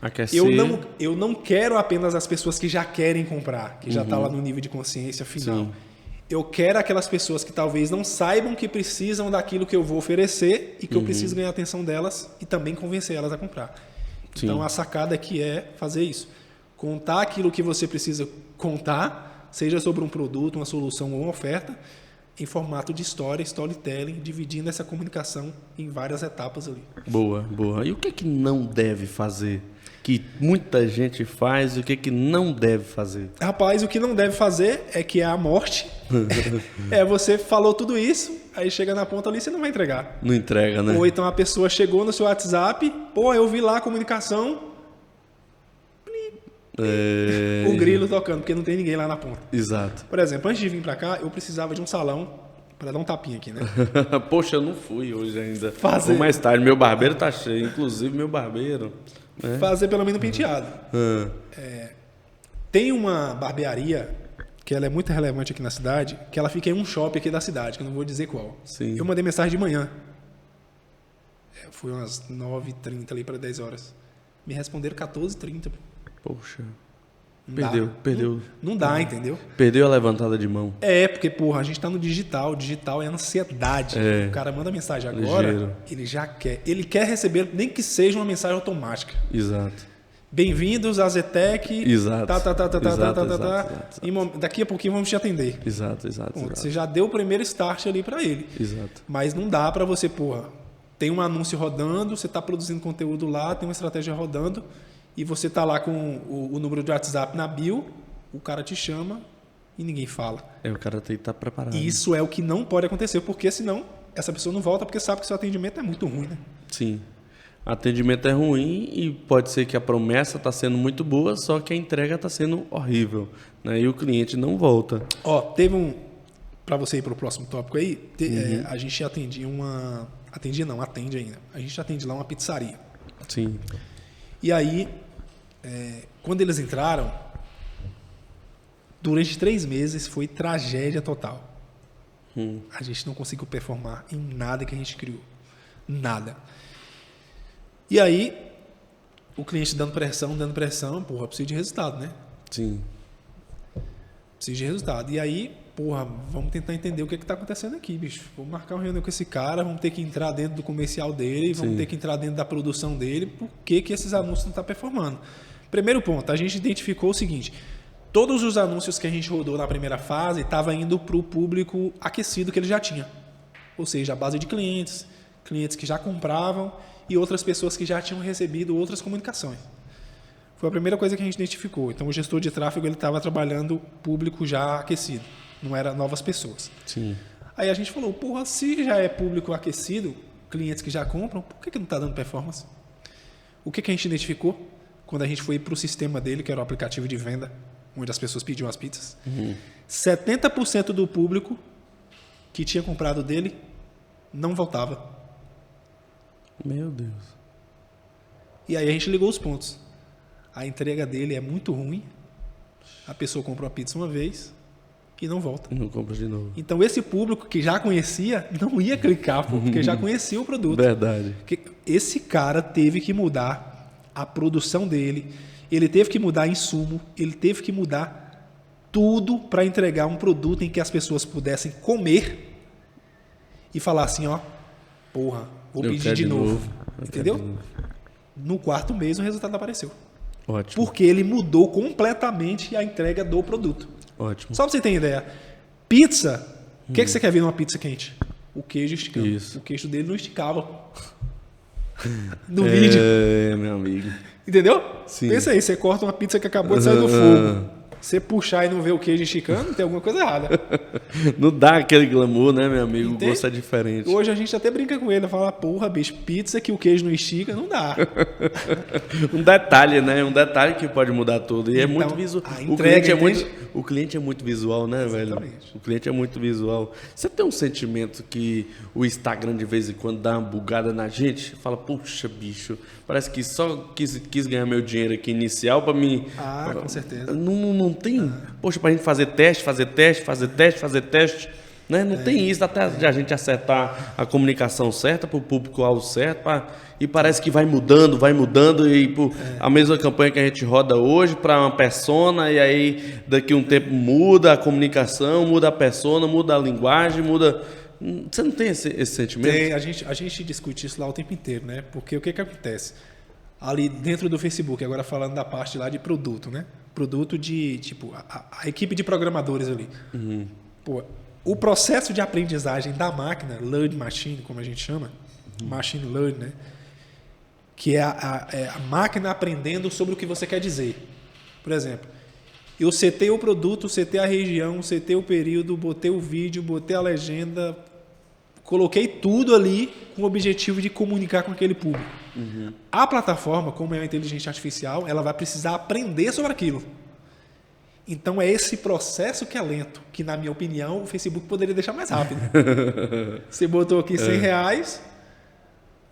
Aquecer. eu não quero apenas as pessoas que já querem comprar, que já está lá no nível de consciência final. Sim. Eu quero aquelas pessoas que talvez não saibam que precisam daquilo que eu vou oferecer e que eu preciso ganhar a atenção delas e também convencer elas a comprar. Sim. Então a sacada aqui é fazer isso. Contar aquilo que você precisa contar, seja sobre um produto, uma solução ou uma oferta, em formato de história, storytelling, dividindo essa comunicação em várias etapas ali. Boa, boa. E o que é que não deve fazer? Que muita gente faz e o que é que não deve fazer? Rapaz, o que não deve fazer é que é a morte. Você falou tudo isso, aí chega na ponta ali e você não vai entregar. Não entrega, né? Ou então a pessoa chegou no seu WhatsApp, eu vi lá a comunicação, o grilo tocando, porque não tem ninguém lá na ponta. Exato. Por exemplo, antes de vir pra cá, eu precisava de um salão para dar um tapinha aqui, né? Poxa, eu não fui hoje ainda. Fazer. Vou mais tarde. Meu barbeiro tá cheio. Inclusive, meu barbeiro. Né? Fazer pelo menos um penteado. Tem uma barbearia que ela é muito relevante aqui na cidade, que ela fica em um shopping aqui da cidade, que eu não vou dizer qual. Sim. Eu mandei mensagem de manhã. Foi umas 9h30 ali para 10 horas. Me responderam 14h30. Poxa. Não Perdeu. Não dá, entendeu? Perdeu a levantada de mão. Porque, a gente tá no digital. O digital é ansiedade. O cara manda mensagem agora, Ligeiro. ele já quer. Ele quer receber, nem que seja uma mensagem automática. Exato. Bem-vindos à Zetec. Exato. Exato. E daqui a pouquinho vamos te atender. Exato. Você já deu o primeiro start ali para ele. Exato. Mas não dá para você, tem um anúncio rodando, você está produzindo conteúdo lá, tem uma estratégia rodando, e você tá lá com o número de WhatsApp na bio, o cara te chama e ninguém fala. O cara tem que estar preparado. Isso é o que não pode acontecer, porque senão essa pessoa não volta, porque sabe que seu atendimento é muito ruim, né? Sim. Atendimento é ruim e pode ser que a promessa está sendo muito boa, só que a entrega está sendo horrível, né? E o cliente não volta. Teve para você ir para o próximo tópico aí, a gente atendia atende ainda. A gente atende lá uma pizzaria. Sim. E aí, quando eles entraram, durante 3 meses foi tragédia total. A gente não conseguiu performar em nada que a gente criou. Nada. E aí, o cliente dando pressão, eu preciso de resultado, né? Sim. Preciso de resultado. E aí, vamos tentar entender o que está acontecendo aqui, bicho. Vamos marcar uma reunião com esse cara, vamos ter que entrar dentro do comercial dele, vamos ter que entrar dentro da produção dele, por que esses anúncios não estão performando. Primeiro ponto, a gente identificou o seguinte: todos os anúncios que a gente rodou na primeira fase estavam indo para o público aquecido que ele já tinha. Ou seja, a base de clientes que já compravam e outras pessoas que já tinham recebido outras comunicações. Foi a primeira coisa que a gente identificou. Então, o gestor de tráfego estava trabalhando público já aquecido, não era novas pessoas. Sim. Aí a gente falou, se já é público aquecido, clientes que já compram, por que não está dando performance? O que a gente identificou quando a gente foi para o sistema dele, que era o aplicativo de venda, onde as pessoas pediam as pizzas? 70% do público que tinha comprado dele não voltava. Meu Deus. E aí a gente ligou os pontos. A entrega dele é muito ruim. A pessoa compra uma pizza uma vez e não volta. Não compra de novo. Então esse público que já conhecia não ia clicar, porque já conhecia o produto. Verdade. Esse cara teve que mudar a produção dele, ele teve que mudar insumo, ele teve que mudar tudo para entregar um produto em que as pessoas pudessem comer e falar assim, vou pedir de novo. Entendeu? No 4º mês o resultado apareceu. Ótimo. Porque ele mudou completamente a entrega do produto. Ótimo. Só para você ter ideia, pizza, o que você quer ver numa pizza quente? O queijo esticando. Isso. O queijo dele não esticava. No vídeo. Meu amigo. Entendeu? Sim. Pensa aí, você corta uma pizza que acabou de sair do fogo. Você puxar e não ver o queijo esticando, tem alguma coisa errada. Não dá aquele glamour, né, meu amigo? Entende? O gosto é diferente. Hoje a gente até brinca com ele, fala, bicho, pizza que o queijo não estica, não dá. Um detalhe, né? Um detalhe que pode mudar tudo. E Então, é muito visual. a entrega, O cliente é muito visual, né, velho? Exatamente. O cliente é muito visual. Você tem um sentimento que o Instagram de vez em quando dá uma bugada na gente? Fala, puxa, bicho, parece que só quis ganhar meu dinheiro aqui inicial pra mim. Ah, com certeza. Não tem. Poxa, pra gente fazer teste. Né? Não tem isso, até a gente acertar a comunicação certa para o público-alvo certo, e parece que vai mudando, e a mesma campanha que a gente roda hoje para uma persona, e aí daqui a um tempo muda a comunicação, muda a persona, muda a linguagem, muda... Você não tem esse sentimento? Tem, a gente discute isso lá o tempo inteiro, né? Porque o que acontece? Ali dentro do Facebook, agora falando da parte lá de produto, né? Produto de, tipo, a equipe de programadores ali. Pô, o processo de aprendizagem da máquina, learn machine, como a gente chama, machine learn, né? Que é a máquina aprendendo sobre o que você quer dizer. Por exemplo, eu setei o produto, setei a região, setei o período, botei o vídeo, botei a legenda, coloquei tudo ali com o objetivo de comunicar com aquele público. A plataforma, como é uma inteligência artificial, ela vai precisar aprender sobre aquilo. Então é esse processo que é lento, que na minha opinião o Facebook poderia deixar mais rápido. Você botou aqui R$100,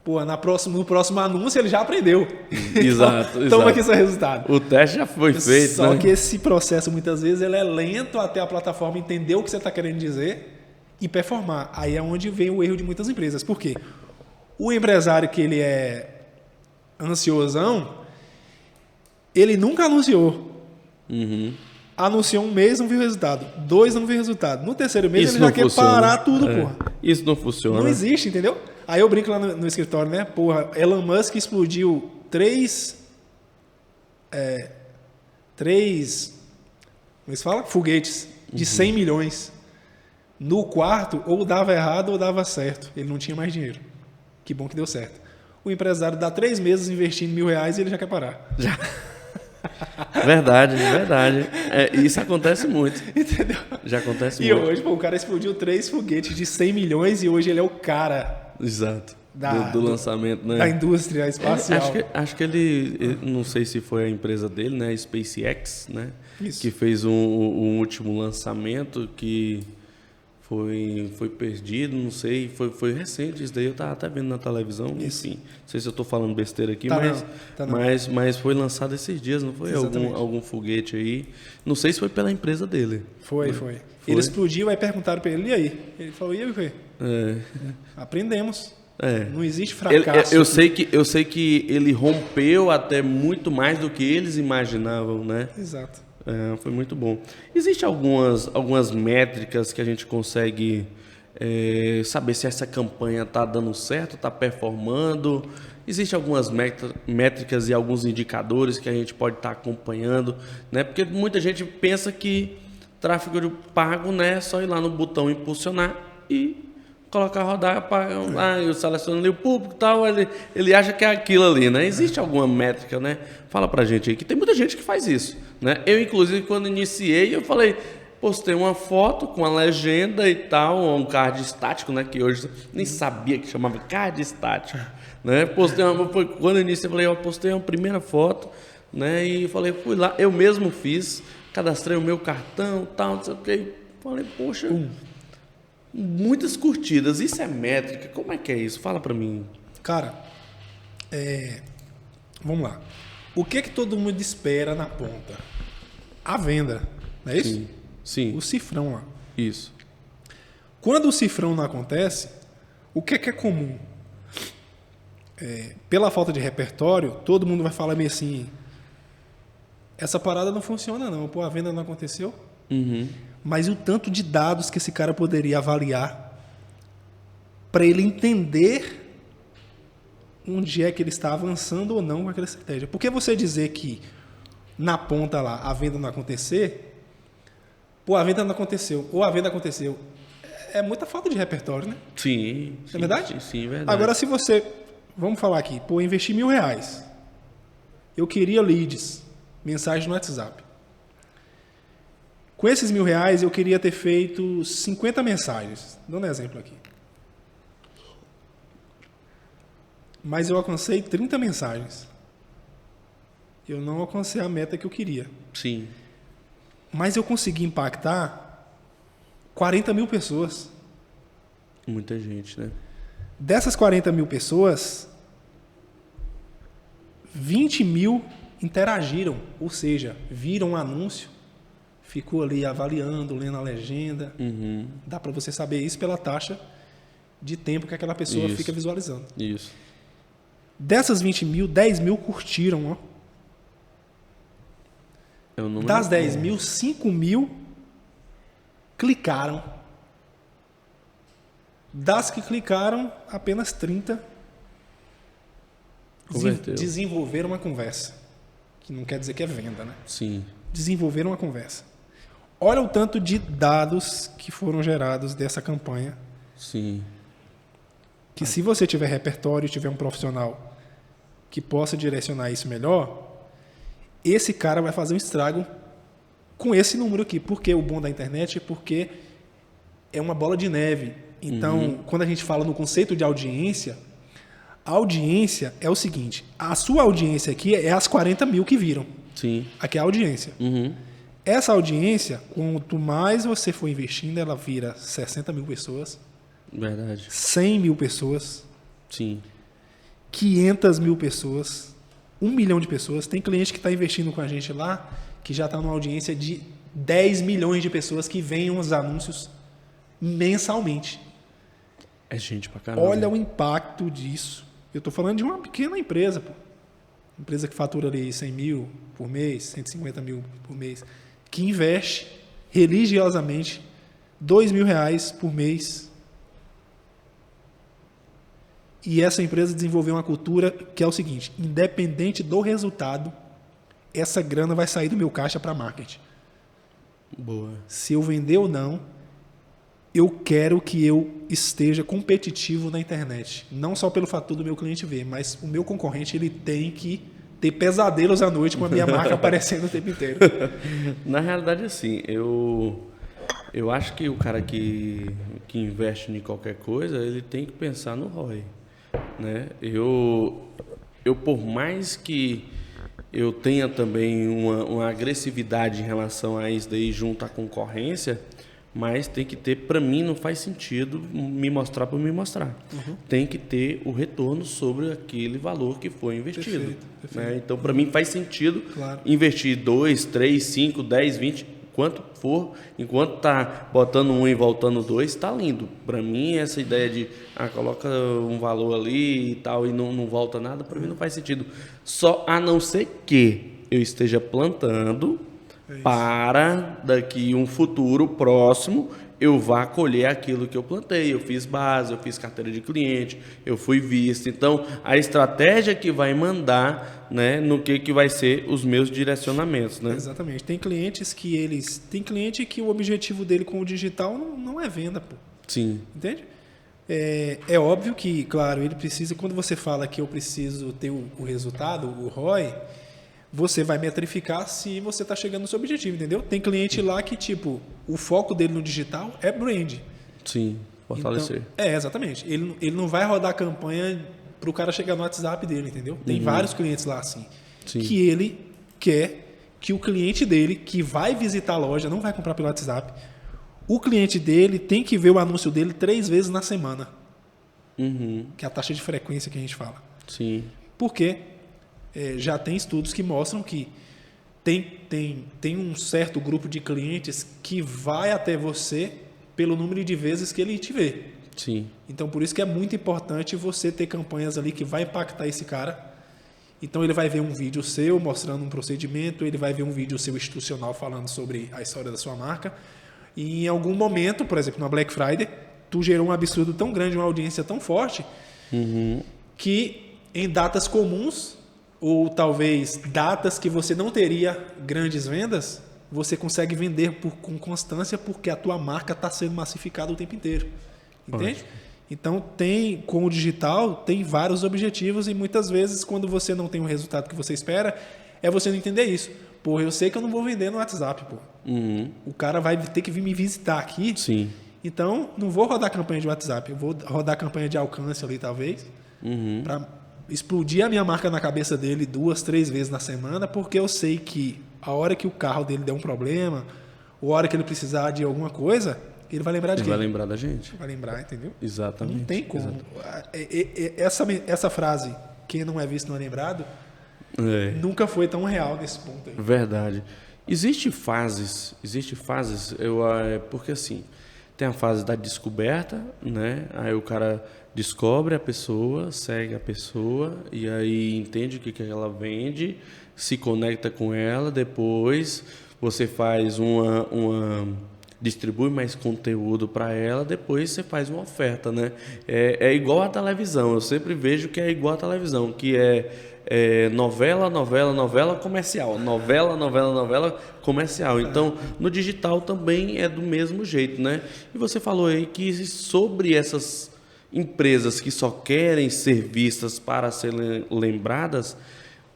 pô, no próximo anúncio ele já aprendeu. Exato, então, toma aqui seu resultado. O teste já foi feito. Só que esse processo muitas vezes ele é lento até a plataforma entender o que você está querendo dizer e performar. Aí é onde vem o erro de muitas empresas. Por quê? O empresário que ele é ansiosão, ele nunca anunciou. Anunciou um mês, não viu resultado. 2, não viu resultado. No terceiro mês, Isso ele já quer parar tudo, porra. Isso não funciona. Não existe, entendeu? Aí eu brinco lá no escritório, né? Porra, Elon Musk explodiu 3 como se fala? Foguetes de 100 milhões. No quarto, ou dava errado ou dava certo. Ele não tinha mais dinheiro. Que bom que deu certo. O empresário dá 3 meses investindo R$1.000 e ele já quer parar. Já. Verdade. Isso acontece muito. Entendeu? Já acontece E muito. hoje, pô, o cara explodiu 3 foguetes de 100 milhões e hoje ele é o cara Exato. Do lançamento, né? da indústria espacial. Acho que ele, não sei se foi a empresa dele, né? SpaceX, né? Isso. Que fez um último lançamento que foi perdido, não sei, foi recente isso daí, eu tava até vendo na televisão, Isso. enfim, não sei se eu tô falando besteira aqui, Tá não. mas foi lançado esses dias, não foi? Algum foguete aí, não sei se foi pela empresa dele. Foi. Ele explodiu, aí perguntaram para ele, e aí? Ele falou, e aí o quê? Aprendemos. Não existe fracasso. Eu sei que ele rompeu até muito mais do que eles imaginavam, né? Exato. Foi muito bom. Existem algumas métricas que a gente consegue saber se essa campanha está dando certo, está performando. Existem algumas métricas e alguns indicadores que a gente pode estar acompanhando, né? Porque muita gente pensa que tráfego pago, né, é só ir lá no botão impulsionar e colocar rodar, eu seleciono ali o público e tal, ele acha que é aquilo ali, né? Existe alguma métrica, né? Fala pra gente aí, que tem muita gente que faz isso, né? Eu, inclusive, quando iniciei, eu falei, postei uma foto com a legenda e tal, um card estático, né? Que hoje nem sabia que chamava card estático, né? Quando eu iniciei, eu postei uma primeira foto, né? E falei, fui lá, eu mesmo fiz, cadastrei o meu cartão, tal, não sei o que, falei, poxa... Muitas curtidas, isso é métrica? Como é que é isso? Fala pra mim. Cara, vamos lá. O que todo mundo espera na ponta? A venda, não é isso? Sim. O cifrão lá. Isso. Quando o cifrão não acontece, o que é comum? Pela falta de repertório, todo mundo vai falar meio assim, essa parada não funciona não, pô, a venda não aconteceu. Mas o tanto de dados que esse cara poderia avaliar para ele entender onde é que ele está avançando ou não com aquela estratégia. Porque você dizer que na ponta lá a venda não acontecer, pô, a venda não aconteceu, ou a venda aconteceu, é muita falta de repertório, né? Sim. É verdade? Sim, verdade. Agora, se você, vamos falar aqui, pô, eu investi R$1.000, eu queria leads, mensagem no WhatsApp. Com esses R$1.000, eu queria ter feito 50 mensagens. Dando um exemplo aqui. Mas eu alcancei 30 mensagens. Eu não alcancei a meta que eu queria. Sim. Mas eu consegui impactar 40 mil pessoas. Muita gente, né? Dessas 40 mil pessoas, 20 mil interagiram, ou seja, viram o anúncio, ficou ali avaliando, lendo a legenda. Dá para você saber isso pela taxa de tempo que aquela pessoa fica visualizando. Isso. Dessas 20 mil, 10 mil curtiram. Das 10 mil, 5 mil clicaram. Das que clicaram, apenas 30 desenvolveram uma conversa. Que não quer dizer que é venda, né? Sim. Desenvolveram uma conversa. Olha o tanto de dados que foram gerados dessa campanha. Sim. Que se você tiver repertório e tiver um profissional que possa direcionar isso melhor, esse cara vai fazer um estrago com esse número aqui. Porque o bom da internet é porque é uma bola de neve. Então, quando a gente fala no conceito de audiência, a audiência é o seguinte: a sua audiência aqui é as 40 mil que viram. Sim. Aqui é a audiência. Essa audiência, quanto mais você for investindo, ela vira 60 mil pessoas. Verdade. 100 mil pessoas. Sim. 500 mil pessoas. 1 milhão de pessoas. Tem cliente que está investindo com a gente lá, que já está numa audiência de 10 milhões de pessoas que veem os anúncios mensalmente. É gente pra caramba. Olha o impacto disso. Eu estou falando de uma pequena empresa, pô. Empresa que fatura ali 100 mil por mês, 150 mil por mês, que investe religiosamente R$2.000 por mês. E essa empresa desenvolveu uma cultura que é o seguinte: independente do resultado, essa grana vai sair do meu caixa para marketing. Boa. Se eu vender ou não, eu quero que eu esteja competitivo na internet. Não só pelo fator do meu cliente ver, mas o meu concorrente ele tem que ter pesadelos à noite com a minha marca aparecendo o tempo inteiro. Na realidade, assim, eu acho que o cara que investe em qualquer coisa, ele tem que pensar no ROI. Né? Eu por mais que eu tenha também uma agressividade em relação a isso daí junto à concorrência, mas tem que ter, para mim não faz sentido me mostrar por me mostrar. Tem que ter o retorno sobre aquele valor que foi investido. Perfeito. Né? Então, para mim faz sentido investir 2, 3, 5, 10, 20, quanto for, enquanto tá botando 1 e voltando 2, tá lindo. Para mim, essa ideia de coloca um valor ali e tal e não volta nada, para mim não faz sentido. Só a não ser que eu esteja plantando para daqui um futuro próximo eu vá colher aquilo que eu plantei. Eu fiz base, eu fiz carteira de cliente, eu fui visto. Então, a estratégia que vai mandar, né, no que vai ser os meus direcionamentos, né? Exatamente. Tem clientes que tem cliente que o objetivo dele com o digital não é venda, pô. Sim. Entende? É óbvio que, claro, ele precisa, quando você fala que eu preciso ter o resultado, o ROI, você vai metrificar se você está chegando no seu objetivo, entendeu? Tem cliente lá que, tipo, o foco dele no digital é brand. Sim, fortalecer. Então, exatamente. Ele não vai rodar campanha para o cara chegar no WhatsApp dele, entendeu? Tem vários clientes lá assim. Sim. Que ele quer que o cliente dele, que vai visitar a loja, não vai comprar pelo WhatsApp, o cliente dele tem que ver o anúncio dele 3 vezes na semana. Que é a taxa de frequência que a gente fala. Sim. Por quê? Já tem estudos que mostram que tem um certo grupo de clientes que vai até você pelo número de vezes que ele te vê. Sim. Então, por isso que é muito importante você ter campanhas ali que vai impactar esse cara. Então, ele vai ver um vídeo seu mostrando um procedimento, ele vai ver um vídeo seu institucional falando sobre a história da sua marca. E em algum momento, por exemplo, na Black Friday, tu gerou um absurdo tão grande, uma audiência tão forte, que em datas comuns, ou talvez datas que você não teria grandes vendas, você consegue vender com constância porque a tua marca está sendo massificada o tempo inteiro. Entende? Ótimo. Então, com o digital, tem vários objetivos e muitas vezes, quando você não tem o resultado que você espera, é você não entender isso. Pô, eu sei que eu não vou vender no WhatsApp, pô. O cara vai ter que vir me visitar aqui. Sim. Então, não vou rodar campanha de WhatsApp, eu vou rodar campanha de alcance ali, talvez, para explodir a minha marca na cabeça dele 2, 3 vezes na semana, porque eu sei que a hora que o carro dele der um problema, ou a hora que ele precisar de alguma coisa, ele vai lembrar de quem? Ele vai lembrar da gente. Vai lembrar, entendeu? Exatamente. Não tem como. Essa frase, quem não é visto não é lembrado, nunca foi tão real nesse ponto aí. Verdade. Existem fases, porque assim, tem a fase da descoberta, né? Aí o cara descobre a pessoa, segue a pessoa, e aí entende o que ela vende, se conecta com ela, depois você faz distribui mais conteúdo para ela, depois você faz uma oferta, né? É igual à televisão, eu sempre vejo que é igual à televisão, que novela comercial, novela comercial. Então, no digital também é do mesmo jeito, né? E você falou aí que sobre essas empresas que só querem ser vistas para serem lembradas,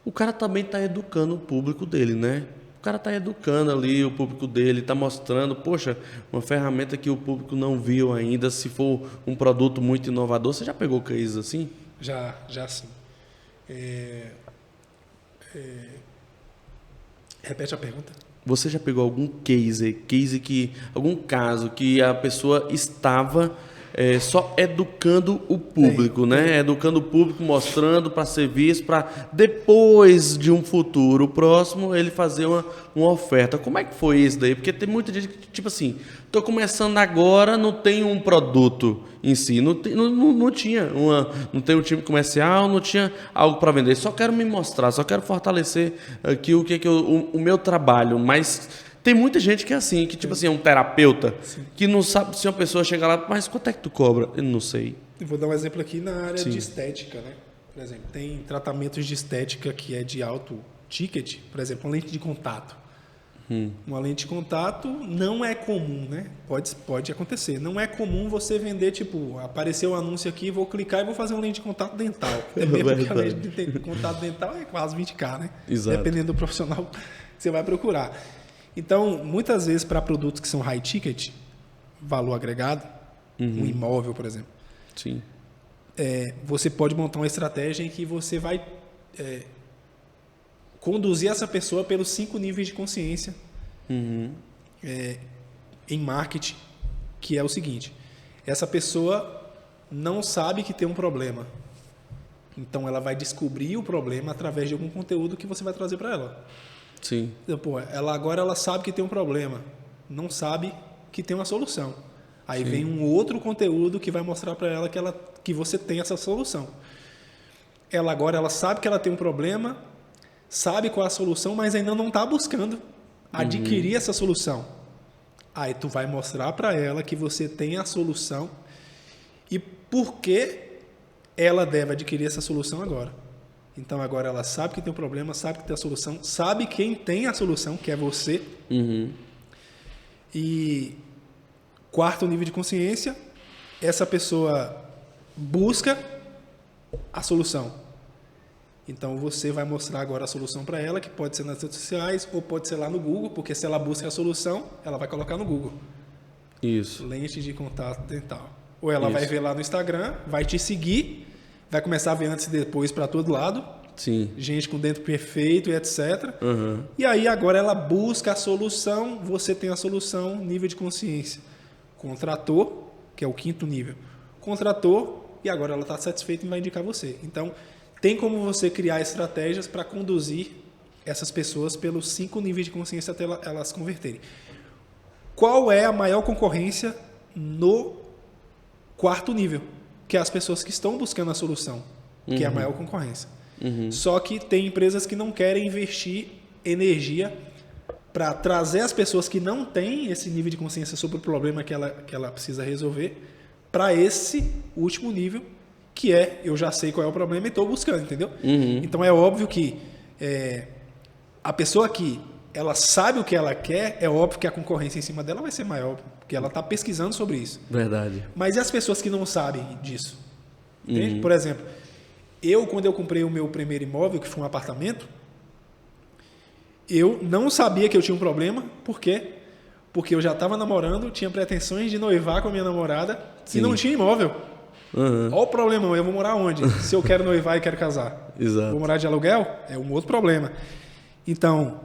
o cara também está educando o público dele, né? O cara está educando ali o público dele, está mostrando, poxa, uma ferramenta que o público não viu ainda, se for um produto muito inovador. Você já pegou cases assim? Já sim. Repete a pergunta. Você já pegou algum algum caso que a pessoa estava só educando o público, né? Educando o público, mostrando para ser visto, para depois de um futuro próximo ele fazer uma oferta. Como é que foi isso daí? Porque tem muita gente que, tipo assim, estou começando agora, não tem um produto em si, não tem um time comercial, não tinha algo para vender. Só quero me mostrar, só quero fortalecer aqui o meu trabalho, mas tem muita gente que é assim, que tipo assim, é um terapeuta, que não sabe se uma pessoa chega lá, mas quanto é que tu cobra? Eu não sei. Eu vou dar um exemplo aqui na área de estética, né? Por exemplo, tem tratamentos de estética que é de alto ticket, por exemplo, uma lente de contato. Uma lente de contato não é comum, né? Pode acontecer. Não é comum você vender, tipo, apareceu um anúncio aqui, vou clicar e vou fazer uma lente de contato dental. Até mesmo porque a lente de contato dental é quase 20K, né? Exato. Dependendo do profissional que você vai procurar. Então, muitas vezes, para produtos que são high ticket, valor agregado, um imóvel, por exemplo, sim. Você pode montar uma estratégia em que você vai conduzir essa pessoa pelos 5 níveis de consciência em marketing, que é o seguinte: essa pessoa não sabe que tem um problema, então ela vai descobrir o problema através de algum conteúdo que você vai trazer para ela. Sim. Pô, ela sabe que tem um problema, não sabe que tem uma solução. Aí vem um outro conteúdo que vai mostrar para ela que você tem essa solução. Ela sabe que ela tem um problema, sabe qual é a solução, mas ainda não está buscando adquirir essa solução. Aí tu vai mostrar para ela que você tem a solução e por que ela deve adquirir essa solução agora. Então agora ela sabe que tem um problema, sabe que tem a solução, sabe quem tem a solução, que é você. E quarto nível de consciência, essa pessoa busca a solução. Então você vai mostrar agora a solução para ela, que pode ser nas redes sociais ou pode ser lá no Google, porque se ela busca a solução, ela vai colocar no Google. Isso. Lente de contato dental. Ou ela vai ver lá no Instagram, vai te seguir, vai começar a ver antes e depois para todo lado. Sim. Gente com dente perfeito e etc. E aí agora ela busca a solução, você tem a solução, nível de consciência. Contratou, que é o 5º nível. Contratou e agora ela está satisfeita e vai indicar você. Então, tem como você criar estratégias para conduzir essas pessoas pelos 5 níveis de consciência até elas converterem. Qual é a maior concorrência no 4º nível? Que é as pessoas que estão buscando a solução, que é a maior concorrência. Só que tem empresas que não querem investir energia para trazer as pessoas que não têm esse nível de consciência sobre o problema que ela precisa resolver para esse último nível, que eu já sei qual é o problema e estou buscando, entendeu? Então é óbvio que a pessoa que ela sabe o que ela quer, é óbvio que a concorrência em cima dela vai ser maior, porque ela está pesquisando sobre isso. Verdade. Mas e as pessoas que não sabem disso? Entende? Por exemplo, quando eu comprei o meu primeiro imóvel, que foi um apartamento, eu não sabia que eu tinha um problema. Por quê? Porque eu já estava namorando, tinha pretensões de noivar com a minha namorada e não tinha imóvel. Olha o problema, eu vou morar onde? Se eu quero noivar e quero casar. Exato. Vou morar de aluguel? É um outro problema. Então,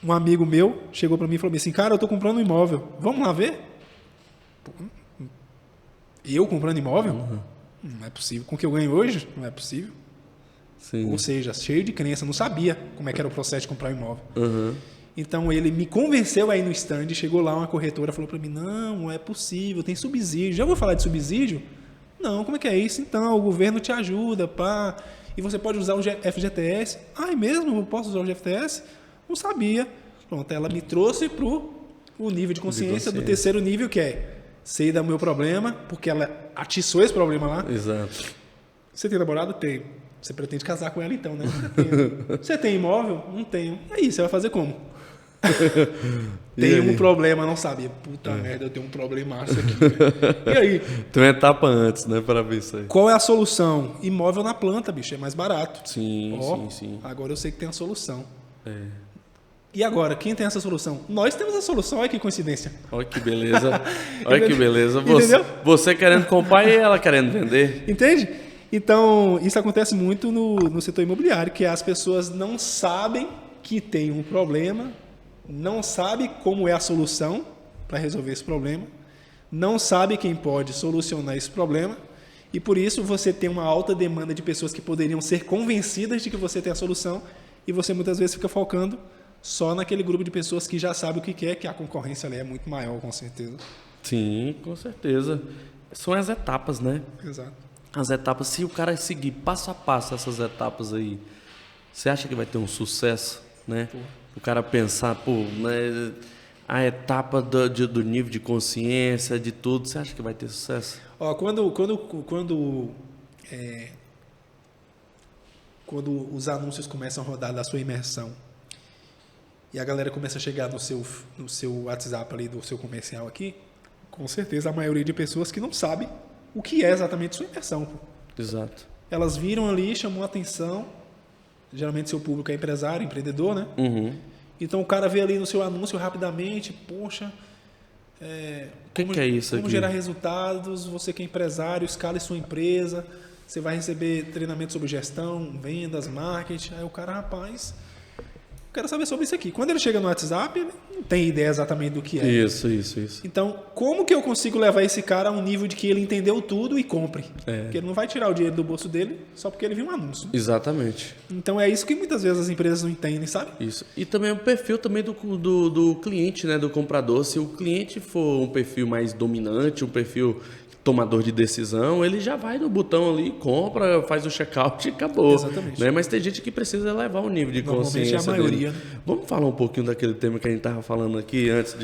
Um amigo meu chegou para mim e falou assim, cara, eu tô comprando um imóvel, vamos lá ver? Pô, eu comprando imóvel? Não é possível. Com o que eu ganho hoje, não é possível. Sim. Ou seja, cheio de crença, não sabia como é que era o processo de comprar um imóvel. Uhum. Então ele me convenceu aí no stand, chegou lá uma corretora, falou para mim, não é possível, tem subsídio. Já vou falar de subsídio? Não, como é que é isso? Então, o governo te ajuda, pá, e você pode usar o FGTS. Ah, é mesmo? Eu posso usar o FGTS? Não sabia. Pronto, ela me trouxe para o nível de consciência do terceiro nível, que é sei do meu problema, porque ela atiçou esse problema lá. Exato. Você tem namorado? Tenho. Você pretende casar com ela então, né? Você tem imóvel? Não tenho. E aí, você vai fazer como? Tenho um problema, não sabia. Puta merda, eu tenho um problemaço aqui. E aí? Tem uma etapa antes, né, para ver isso aí. Qual é a solução? Imóvel na planta, bicho, é mais barato. Sim, sim. Agora eu sei que tem a solução. E agora, quem tem essa solução? Nós temos a solução, olha que coincidência. Olha que beleza. Olha que beleza. Você querendo comprar e ela querendo vender. Entende? Então, isso acontece muito no setor imobiliário, que as pessoas não sabem que tem um problema, não sabem como é a solução para resolver esse problema, não sabe quem pode solucionar esse problema, e por isso você tem uma alta demanda de pessoas que poderiam ser convencidas de que você tem a solução, e você muitas vezes fica focando só naquele grupo de pessoas que já sabe o que quer, que a concorrência ali é muito maior, com certeza. Sim, com certeza. São as etapas, né? Exato. As etapas, se o cara seguir passo a passo essas etapas aí, você acha que vai ter um sucesso, né? O cara pensar, né, a etapa do nível de consciência, de tudo, você acha que vai ter sucesso? Ó, quando os anúncios começam a rodar da sua imersão e a galera começa a chegar no seu WhatsApp ali, do seu comercial aqui, com certeza a maioria de pessoas que não sabe o que é exatamente sua imersão. Pô. Exato. Elas viram ali, chamou a atenção, geralmente seu público é empresário, empreendedor, né? Uhum. Então o cara vê ali no seu anúncio rapidamente, poxa, que é isso como aqui? gerar resultados, você que é empresário, escale sua empresa, você vai receber treinamento sobre gestão, vendas, marketing, aí o cara, rapaz, quero saber sobre isso aqui. Quando ele chega no WhatsApp, ele não tem ideia exatamente do que é. Isso. Então, como que eu consigo levar esse cara a um nível de que ele entendeu tudo e compre? Porque ele não vai tirar o dinheiro do bolso dele só porque ele viu um anúncio. Exatamente. Então, é isso que muitas vezes as empresas não entendem, sabe? Isso. E também o perfil também do cliente, né, do comprador. Se o cliente for um perfil mais dominante, um perfil tomador de decisão, ele já vai no botão ali, compra, faz o check-out e acabou. Exatamente. Né? Mas tem gente que precisa elevar o nível de consciência é a maioria. dele. Vamos falar um pouquinho daquele tema que a gente estava falando aqui antes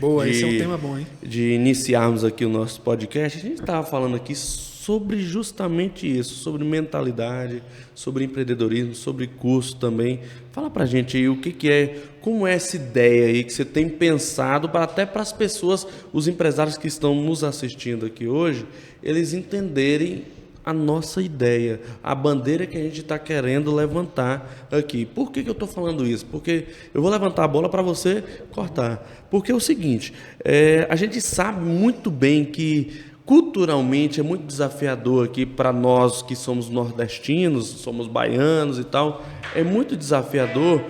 Boa, esse é um tema bom, hein? De iniciarmos aqui o nosso podcast. A gente estava falando aqui sobre justamente isso, sobre mentalidade, sobre empreendedorismo, sobre curso também. Fala pra gente aí o que é, como é essa ideia aí que você tem pensado para até para as pessoas, os empresários que estão nos assistindo aqui hoje, eles entenderem a nossa ideia, a bandeira que a gente está querendo levantar aqui. Por que eu estou falando isso? Porque eu vou levantar a bola para você cortar. Porque é o seguinte, a gente sabe muito bem que culturalmente é muito desafiador aqui para nós que somos nordestinos, somos baianos e tal, é muito desafiador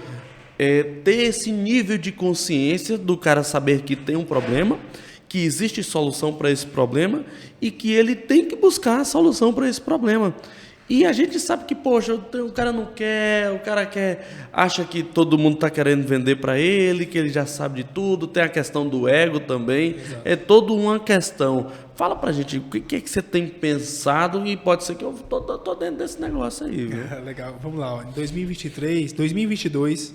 ter esse nível de consciência do cara saber que tem um problema, que existe solução para esse problema e que ele tem que buscar a solução para esse problema. E a gente sabe que, poxa, o cara não quer, o cara quer, acha que todo mundo está querendo vender para ele, que ele já sabe de tudo, tem a questão do ego também. Exato. É toda uma questão. Fala pra gente, o que é que você tem pensado e pode ser que eu tô dentro desse negócio aí, viu? Legal, vamos lá. Ó. Em 2022,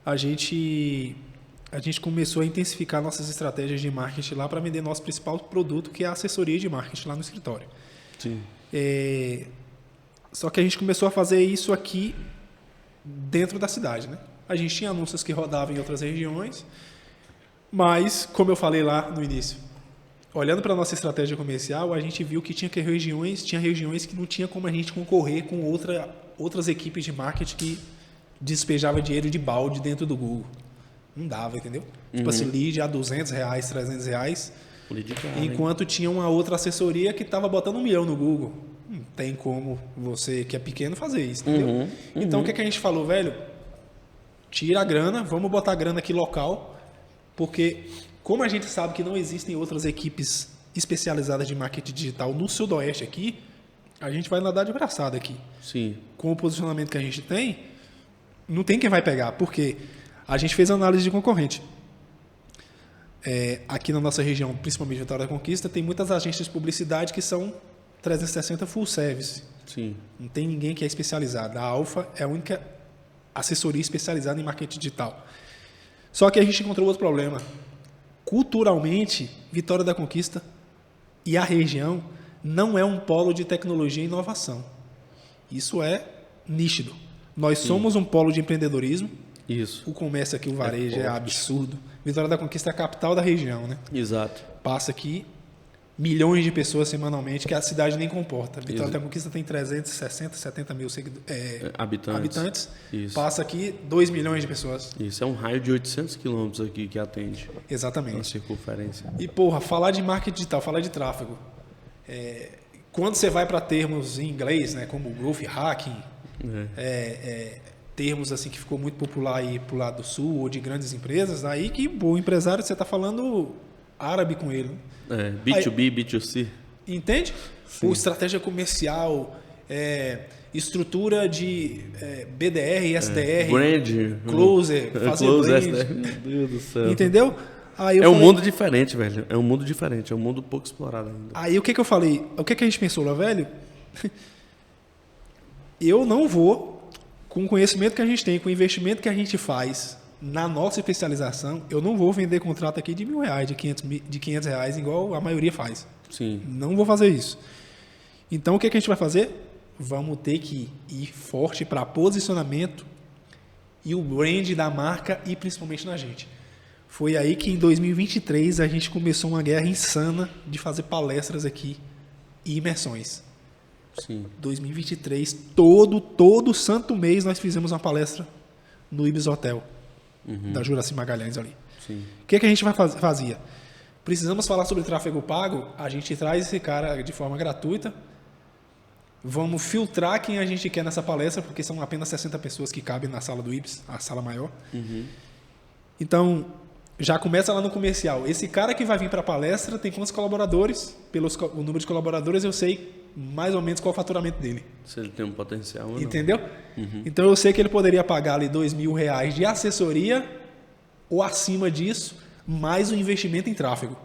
a gente começou a intensificar nossas estratégias de marketing lá para vender nosso principal produto, que é a assessoria de marketing lá no escritório. Sim. Só que a gente começou a fazer isso aqui dentro da cidade, né? A gente tinha anúncios que rodavam em outras regiões, mas, como eu falei lá no início, olhando para a nossa estratégia comercial, a gente viu que tinha regiões que não tinha como a gente concorrer com outras equipes de marketing que despejavam dinheiro de balde dentro do Google. Não dava, entendeu? Tipo assim, lead a R$200, R$300, enquanto tinha uma outra assessoria que estava botando 1 milhão no Google. Não tem como você, que é pequeno, fazer isso, entendeu? Então, o que a gente falou, velho? tira a grana, vamos botar a grana aqui local, porque como a gente sabe que não existem outras equipes especializadas de marketing digital no Sudoeste aqui, a gente vai nadar de braçada aqui. Sim. Com o posicionamento que a gente tem, não tem quem vai pegar, porque a gente fez análise de concorrente. Aqui na nossa região, principalmente Vitória da Conquista, tem muitas agências de publicidade que são 360 full service. Sim. Não tem ninguém que é especializado. A Alfa é a única assessoria especializada em marketing digital. Só que a gente encontrou outro problema. Culturalmente, Vitória da Conquista e a região não é um polo de tecnologia e inovação. Isso é nítido. Nós somos um polo de empreendedorismo. Isso. O comércio aqui, o varejo, é absurdo. Vitória da Conquista é a capital da região, né? Exato. Passa aqui milhões de pessoas semanalmente, que a cidade nem comporta. Vitória da Conquista tem 360, 70 mil habitantes. Isso. Passa aqui 2 milhões de pessoas. Isso é um raio de 800 quilômetros aqui que atende. Exatamente. Na circunferência. E, porra, falar de marketing digital, falar de tráfego. Quando você vai para termos em inglês, né, como growth hacking, termos assim que ficou muito popular aí pro lado do sul ou de grandes empresas, aí que o empresário, você está falando árabe com ele. B2B, aí, B2C. Entende? Ou estratégia comercial, estrutura de BDR, SDR, brand, closer, fazer brand. SDR. Meu Deus do céu. Entendeu? Aí um mundo diferente, velho. É um mundo diferente, é um mundo pouco explorado ainda. Aí o que eu falei? O que a gente pensou lá, velho? Eu não vou, com o conhecimento que a gente tem, com o investimento que a gente faz na nossa especialização, eu não vou vender contrato aqui de R$1.000, de R$500, igual a maioria faz. Sim. Não vou fazer isso. Então, o que a gente vai fazer? Vamos ter que ir forte para posicionamento e o brand da marca e principalmente na gente. Foi aí que em 2023 a gente começou uma guerra insana de fazer palestras aqui e imersões. Sim. 2023, todo santo mês nós fizemos uma palestra no Ibis Hotel, da Juraci Magalhães ali. Sim. O que a gente fazia? Precisamos falar sobre tráfego pago, a gente traz esse cara de forma gratuita, vamos filtrar quem a gente quer nessa palestra, porque são apenas 60 pessoas que cabem na sala do Ibis, a sala maior. Então, já começa lá no comercial. Esse cara que vai vir para a palestra tem quantos colaboradores? Pelo número de colaboradores eu sei mais ou menos qual é o faturamento dele. Se ele tem um potencial ou não. Entendeu? Então eu sei que ele poderia pagar ali R$2.000 de assessoria ou acima disso, mais o investimento em tráfego.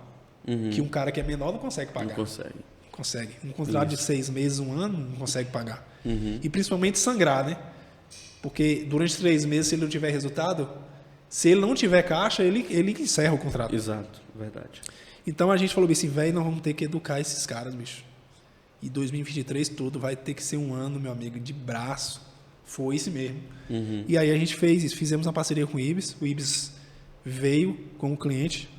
Que um cara que é menor não consegue pagar. Não consegue. Consegue. Um contrato de 6 meses, 1 ano, não consegue pagar. E principalmente sangrar, né? Porque durante 3 meses, se ele não tiver resultado, se ele não tiver caixa, ele encerra o contrato. Exato, verdade. Então a gente falou assim, velho, nós vamos ter que educar esses caras, bicho. E 2023 todo vai ter que ser um ano, meu amigo, de braço. Foi isso mesmo. E aí a gente fez isso, fizemos uma parceria com o Ibis. O Ibis veio como cliente.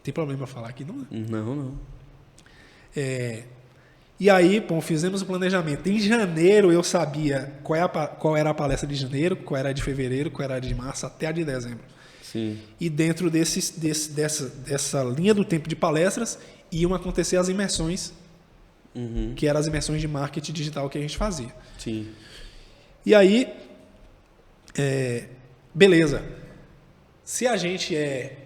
Tem problema falar aqui, não? Não. E aí, bom, fizemos o planejamento. Em janeiro eu sabia qual era a palestra de janeiro, qual era a de fevereiro, qual era a de março, até a de dezembro. Sim. E dentro dessa linha do tempo de palestras, iam acontecer as imersões, que eram as imersões de marketing digital que a gente fazia. Sim. E aí, beleza. Se a gente é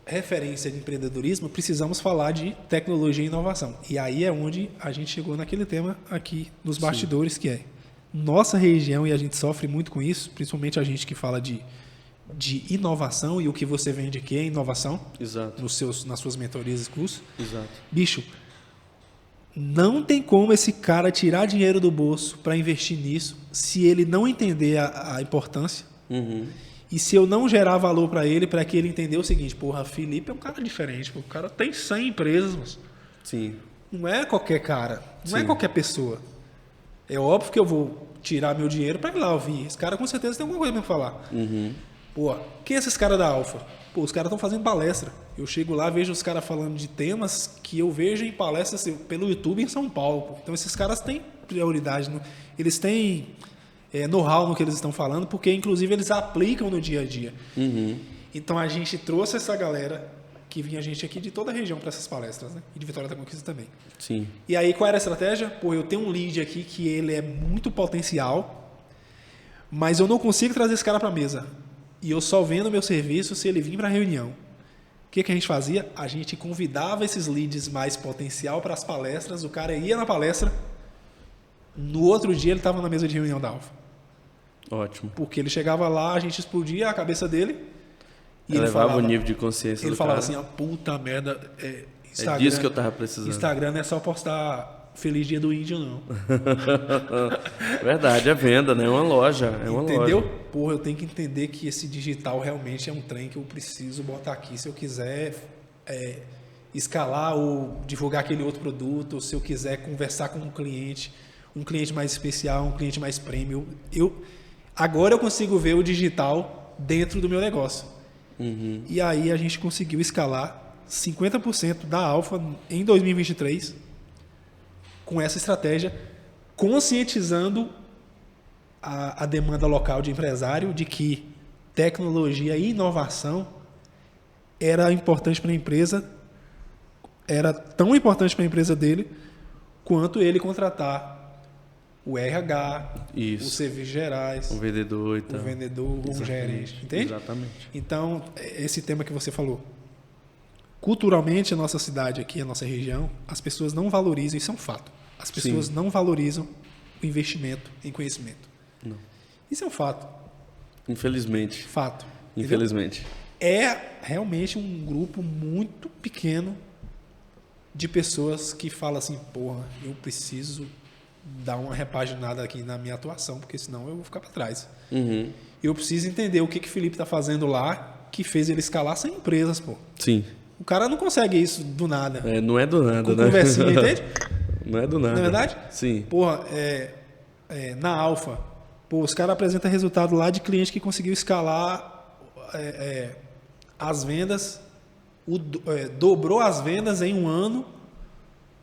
referência de empreendedorismo, precisamos falar de tecnologia e inovação. E aí é onde a gente chegou naquele tema aqui nos bastidores, que é nossa região, e a gente sofre muito com isso, principalmente a gente que fala de inovação, e o que você vende aqui é inovação. Exato. Nas suas mentorias e cursos. Exato. Bicho, não tem como esse cara tirar dinheiro do bolso para investir nisso se ele não entender a importância. E se eu não gerar valor para ele, para que ele entenda o seguinte, porra, Felipe é um cara diferente, o cara tem 100 empresas, mas Sim. Não é qualquer cara, não Sim. é qualquer pessoa. É óbvio que eu vou tirar meu dinheiro para ir lá ouvir. Esse cara com certeza tem alguma coisa para falar. Pô, quem é esses caras da Alfa? Pô, os caras estão fazendo palestra. Eu chego lá, vejo os caras falando de temas que eu vejo em palestras pelo YouTube em São Paulo. Pô. Então esses caras têm prioridade, eles têm know-how no que eles estão falando, porque inclusive eles aplicam no dia a dia. Então a gente trouxe essa galera que vinha gente aqui de toda a região para essas palestras, né? E de Vitória da Conquista também. Sim. E aí qual era a estratégia? Pô, eu tenho um lead aqui que ele é muito potencial, mas eu não consigo trazer esse cara para a mesa. e eu só vendo meu serviço se ele vir para a reunião. O que a gente fazia? A gente convidava esses leads mais potencial para as palestras, o cara ia na palestra, no outro dia ele estava na mesa de reunião da Alfa. Ótimo. Porque ele chegava lá, a gente explodia a cabeça dele e ele levava falava, o nível de consciência ele do falava cara. assim, puta merda, Instagram, é disso que eu tava precisando. Instagram não é só postar Feliz Dia do Índio, não. Verdade, é venda, né? É uma loja. Entendeu? Loja. Porra, eu tenho que entender que esse digital realmente é um trem que eu preciso botar aqui se eu quiser escalar ou divulgar aquele outro produto, ou se eu quiser conversar com um cliente mais especial, um cliente mais premium. Agora eu consigo ver o digital dentro do meu negócio. Uhum. E aí a gente conseguiu escalar 50% da Alfa em 2023 com essa estratégia, conscientizando a demanda local de empresário de que tecnologia e inovação era importante para a empresa, era tão importante para a empresa dele quanto ele contratar o RH, Isso. os serviços gerais, o vendedor e tal. o vendedor, um gerente, entende? Exatamente. Então, esse tema que você falou, culturalmente a nossa cidade aqui, a nossa região, as pessoas não valorizam, isso é um fato. As pessoas não valorizam o investimento em conhecimento. Não. Isso é um fato. Infelizmente. Fato. Infelizmente. Entendeu? É realmente um grupo muito pequeno de pessoas que falam assim, porra, eu preciso dar uma repaginada aqui na minha atuação, porque senão eu vou ficar para trás. Uhum. Eu preciso entender o que o Felipe está fazendo lá que fez ele escalar 100 empresas, pô. Sim. O cara não consegue isso do nada. Não é do nada, com né? Conversinha, entende? Não é do nada. Não é verdade? Sim. Porra, na Alfa, os caras apresentam resultado lá de cliente que conseguiu escalar as vendas, dobrou as vendas em um ano,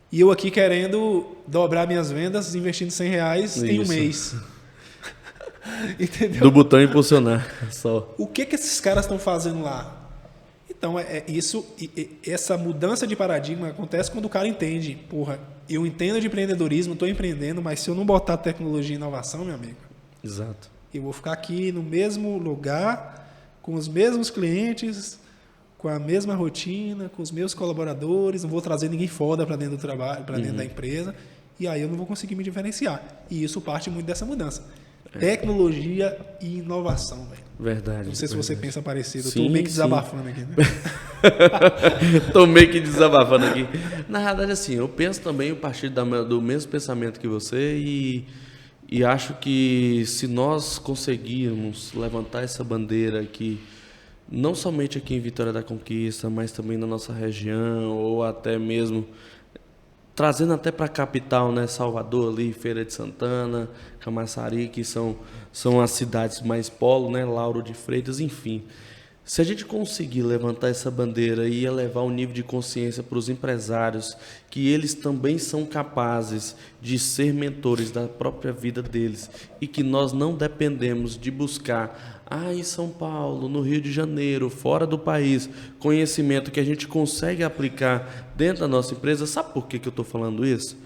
e eu aqui querendo dobrar minhas vendas investindo R$100 em um mês. Entendeu? Do botão impulsionar só. O que esses caras estão fazendo lá? Então, essa mudança de paradigma acontece quando o cara entende, porra, eu entendo de empreendedorismo, estou empreendendo, mas se eu não botar tecnologia e inovação, meu amigo, Exato. eu vou ficar aqui no mesmo lugar, com os mesmos clientes, com a mesma rotina, com os meus colaboradores, não vou trazer ninguém foda para dentro do trabalho, para dentro da empresa, e aí eu não vou conseguir me diferenciar. E isso parte muito dessa mudança. Tecnologia e inovação, velho. Verdade. Não sei se você pensa parecido. Sim, Estou meio que desabafando aqui. Né? Tô meio que desabafando aqui. Na verdade, assim, eu penso também a partir do mesmo pensamento que você e acho que se nós conseguirmos levantar essa bandeira aqui, não somente aqui em Vitória da Conquista, mas também na nossa região, ou até mesmo trazendo até para a capital, né, Salvador ali, Feira de Santana, Camaçari, que são as cidades mais polo, né, Lauro de Freitas, enfim. Se a gente conseguir levantar essa bandeira e elevar o nível de consciência para os empresários, que eles também são capazes de ser mentores da própria vida deles e que nós não dependemos de buscar em São Paulo, no Rio de Janeiro, fora do país, conhecimento que a gente consegue aplicar dentro da nossa empresa. Sabe por que eu estou falando isso?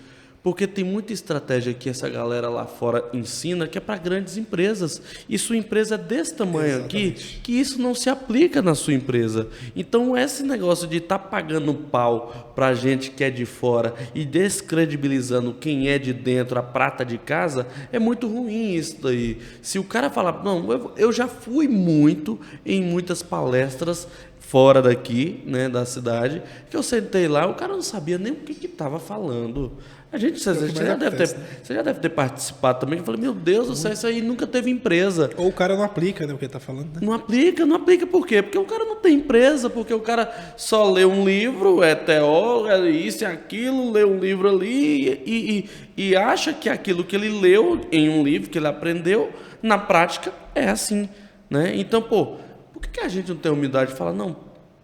Porque tem muita estratégia que essa galera lá fora ensina que é para grandes empresas. E sua empresa é desse tamanho aqui, que isso não se aplica na sua empresa. Então, esse negócio de estar pagando pau para a gente que é de fora e descredibilizando quem é de dentro, a prata de casa, é muito ruim isso daí. Se o cara falar, não, eu já fui muito em muitas palestras fora daqui, né, da cidade, que eu sentei lá, o cara não sabia nem o que estava falando. Você já deve ter participado também. Eu falei, meu Deus do céu, isso aí nunca teve empresa. Ou o cara não aplica, né, o que ele está falando. Né? Não aplica por quê? Porque o cara não tem empresa, porque o cara só lê um livro, é teólogo, é isso e aquilo, lê um livro ali e acha que aquilo que ele leu em um livro, que ele aprendeu, na prática é assim, né? Então, por que a gente não tem humildade de falar, não,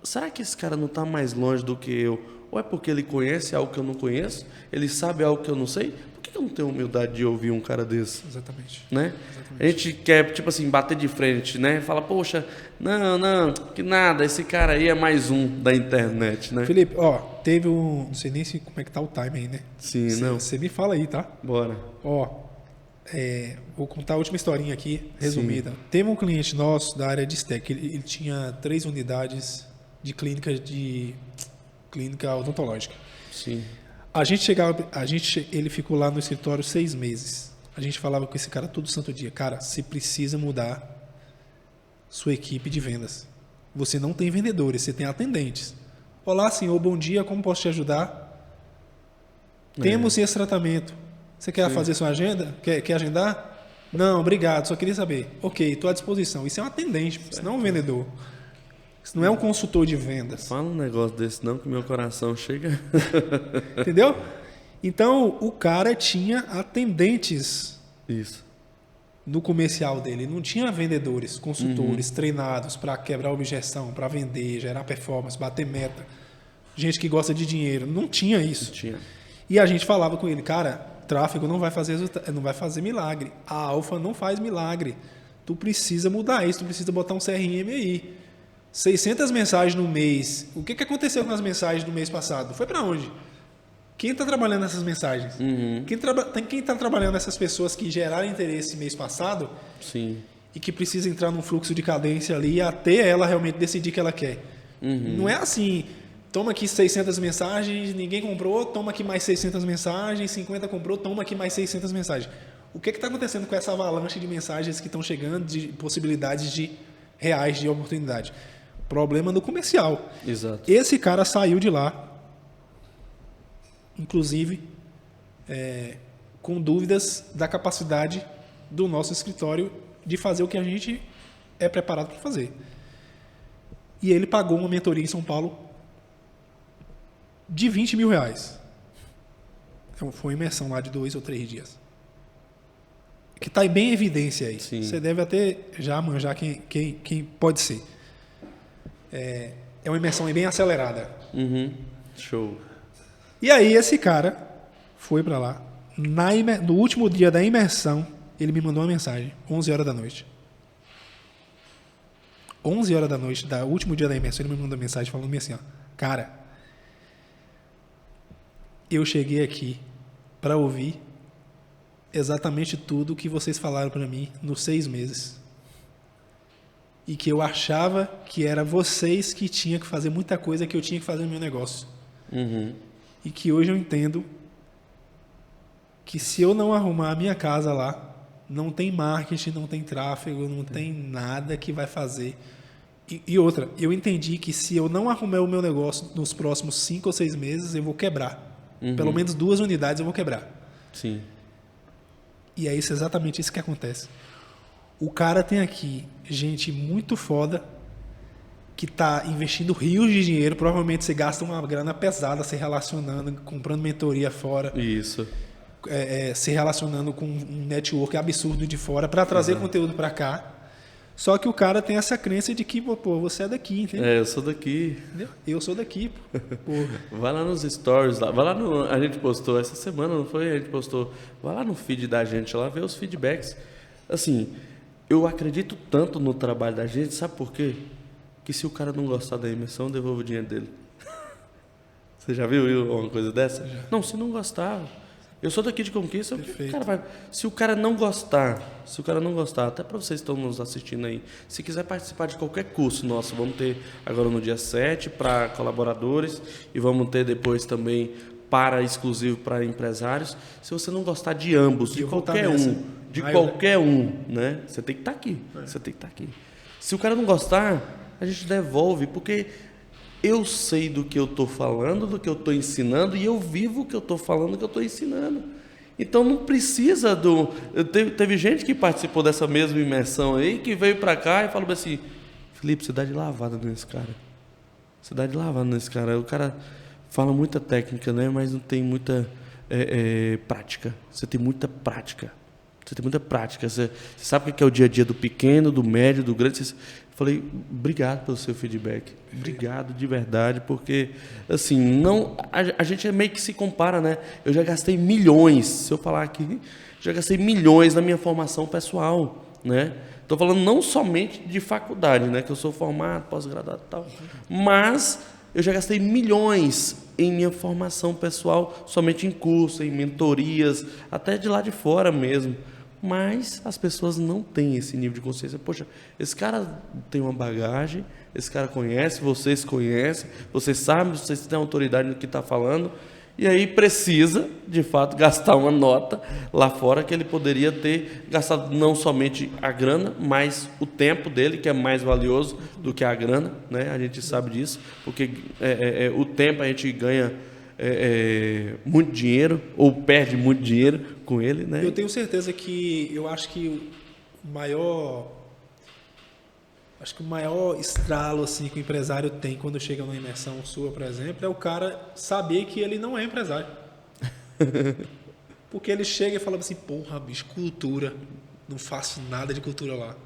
será que esse cara não está mais longe do que eu? Ou é porque ele conhece algo que eu não conheço? Ele sabe algo que eu não sei? Por que eu não tenho humildade de ouvir um cara desse? Exatamente. Né? Exatamente. A gente quer, tipo assim, bater de frente, né? Fala, poxa, não, que nada, esse cara aí é mais um da internet, né? Felipe, teve não sei nem como é que tá o time aí, né? Sim, Você me fala aí, tá? Bora. Vou contar a última historinha aqui, resumida. Teve um cliente nosso da área de estética, ele tinha 3 unidades de clínica odontológica. Sim. Ele ficou lá no escritório 6 meses. A gente falava com esse cara todo santo dia, cara, você precisa mudar sua equipe de vendas. Você não tem vendedores, você tem atendentes. Olá, senhor, bom dia, como posso te ajudar? Temos esse tratamento. Você quer fazer sua agenda? Quer agendar? Não, obrigado, só queria saber. Ok, estou à disposição. Isso é um atendente, isso não é um vendedor. Isso não é um consultor de vendas. Fala um negócio desse não, que meu coração chega... Entendeu? Então, o cara tinha atendentes Isso. no comercial dele. Não tinha vendedores, consultores treinados para quebrar objeção, para vender, gerar performance, bater meta. Gente que gosta de dinheiro. Não tinha isso. Não tinha. E a gente falava com ele, cara, tráfego não vai fazer milagre. A Alfa não faz milagre. Tu precisa mudar isso, tu precisa botar um CRM aí. 600 mensagens no mês. O que aconteceu com as mensagens do mês passado? Foi para onde? Quem está trabalhando nessas mensagens? Quem está trabalhando nessas pessoas que geraram interesse mês passado? Sim. E que precisa entrar num fluxo de cadência ali até ela realmente decidir o que ela quer. Não é assim, toma aqui 600 mensagens, ninguém comprou, toma aqui mais 600 mensagens, 50 comprou, toma aqui mais 600 mensagens. O que está acontecendo com essa avalanche de mensagens que estão chegando, de possibilidades reais de oportunidade? Problema no comercial. Exato. Esse cara saiu de lá, inclusive, com dúvidas da capacidade do nosso escritório de fazer o que a gente é preparado para fazer. E ele pagou uma mentoria em São Paulo de R$20 mil. Então, foi uma imersão lá de 2 ou 3 dias. Que está bem em evidência aí. Sim. Você deve até já manjar quem pode ser. É uma imersão bem acelerada. Show. E aí esse cara foi para lá. No último dia da imersão, ele me mandou uma mensagem, 11 horas da noite. 11 horas da noite, do último dia da imersão, ele me mandou uma mensagem falando assim, ó, cara, eu cheguei aqui para ouvir exatamente tudo que vocês falaram para mim nos 6 meses. E que eu achava que era vocês que tinham que fazer muita coisa que eu tinha que fazer no meu negócio. E que hoje eu entendo que se eu não arrumar a minha casa lá, não tem marketing, não tem tráfego, não tem nada que vai fazer. E outra, eu entendi que se eu não arrumar o meu negócio nos próximos 5 ou 6 meses, eu vou quebrar. Pelo menos 2 unidades eu vou quebrar. Sim. E é exatamente isso que acontece. O cara tem aqui gente muito foda que está investindo rios de dinheiro. Provavelmente você gasta uma grana pesada se relacionando, comprando mentoria fora. Isso. Se relacionando com um network absurdo de fora para trazer conteúdo para cá. Só que o cara tem essa crença de que, pô, você é daqui, entendeu? Eu sou daqui. Entendeu? Eu sou daqui, pô. Vai lá nos stories, lá. Vai lá no... A gente postou essa semana, não foi? A gente postou. Vai lá no feed da gente, lá, ver os feedbacks. Assim, eu acredito tanto no trabalho da gente, sabe por quê? Que se o cara não gostar da imersão, eu devolvo o dinheiro dele. Você já viu uma coisa dessa? Já. Não, se não gostar... Eu sou daqui de Conquista, se o cara não gostar, até para vocês que estão nos assistindo aí, se quiser participar de qualquer curso nosso, vamos ter agora no dia 7 para colaboradores e vamos ter depois também exclusivo para empresários. Se você não gostar de ambos, de qualquer um, né? Você tem que estar aqui, você tem que estar aqui. Se o cara não gostar, a gente devolve, porque... Eu sei do que eu estou falando, do que eu estou ensinando, e eu vivo o que eu estou falando, do que eu estou ensinando. Então não precisa do... Teve gente que participou dessa mesma imersão aí, que veio para cá e falou assim, Felipe, você dá de lavada nesse cara. Você dá de lavada nesse cara. O cara fala muita técnica, né? Mas não tem muita prática. Você tem muita prática. Você sabe o que é o dia a dia do pequeno, do médio, do grande. Falei, obrigado pelo seu feedback. Obrigado de verdade, porque assim, não, a gente meio que se compara, né? Eu já gastei milhões, se eu falar aqui, já gastei milhões na minha formação pessoal, né? Estou falando não somente de faculdade, né? Que eu sou formado, pós-graduado e tal, mas eu já gastei milhões em minha formação pessoal, somente em curso, em mentorias, até de lá de fora mesmo. Mas as pessoas não têm esse nível de consciência. Poxa, esse cara tem uma bagagem, esse cara conhece, vocês conhecem, vocês sabem, vocês têm autoridade no que está falando, e aí precisa, de fato, gastar uma nota lá fora que ele poderia ter gastado não somente a grana, mas o tempo dele, que é mais valioso do que a grana, né? A gente sabe disso, porque o tempo a gente ganha muito dinheiro, ou perde muito dinheiro com ele, né? Eu tenho certeza que, eu acho que o maior estralo assim, que o empresário tem quando chega numa imersão sua, por exemplo, é o cara saber que ele não é empresário. Porque ele chega e fala assim, porra, bicho, cultura, não faço nada de cultura lá.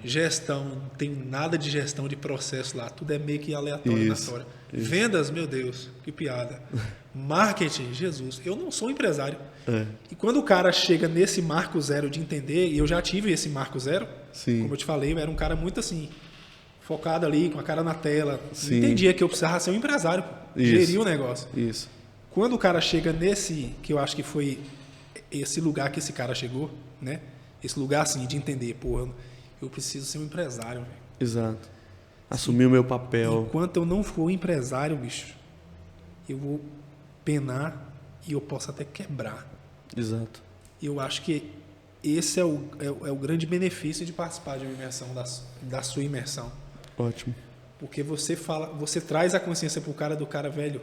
Gestão, não tenho nada de gestão de processo lá, tudo é meio que aleatório na história. Vendas, meu Deus, que piada. Marketing, Jesus, eu não sou empresário. E quando o cara chega nesse marco zero de entender, e eu já tive esse marco zero, como eu te falei, eu era um cara muito assim, focado ali, com a cara na tela. Entendia que eu precisava ser um empresário, gerir o negócio. Isso. Quando o cara chega nesse, que eu acho que foi esse lugar que esse cara chegou, né? Esse lugar assim de entender, porra, eu preciso ser um empresário, velho. Exato. Assumir o meu papel. Enquanto eu não for empresário, bicho, eu vou penar e eu posso até quebrar. Exato. Eu acho que esse é o grande benefício de participar de uma imersão, da sua imersão. Ótimo. Porque você traz a consciência pro cara do cara, velho,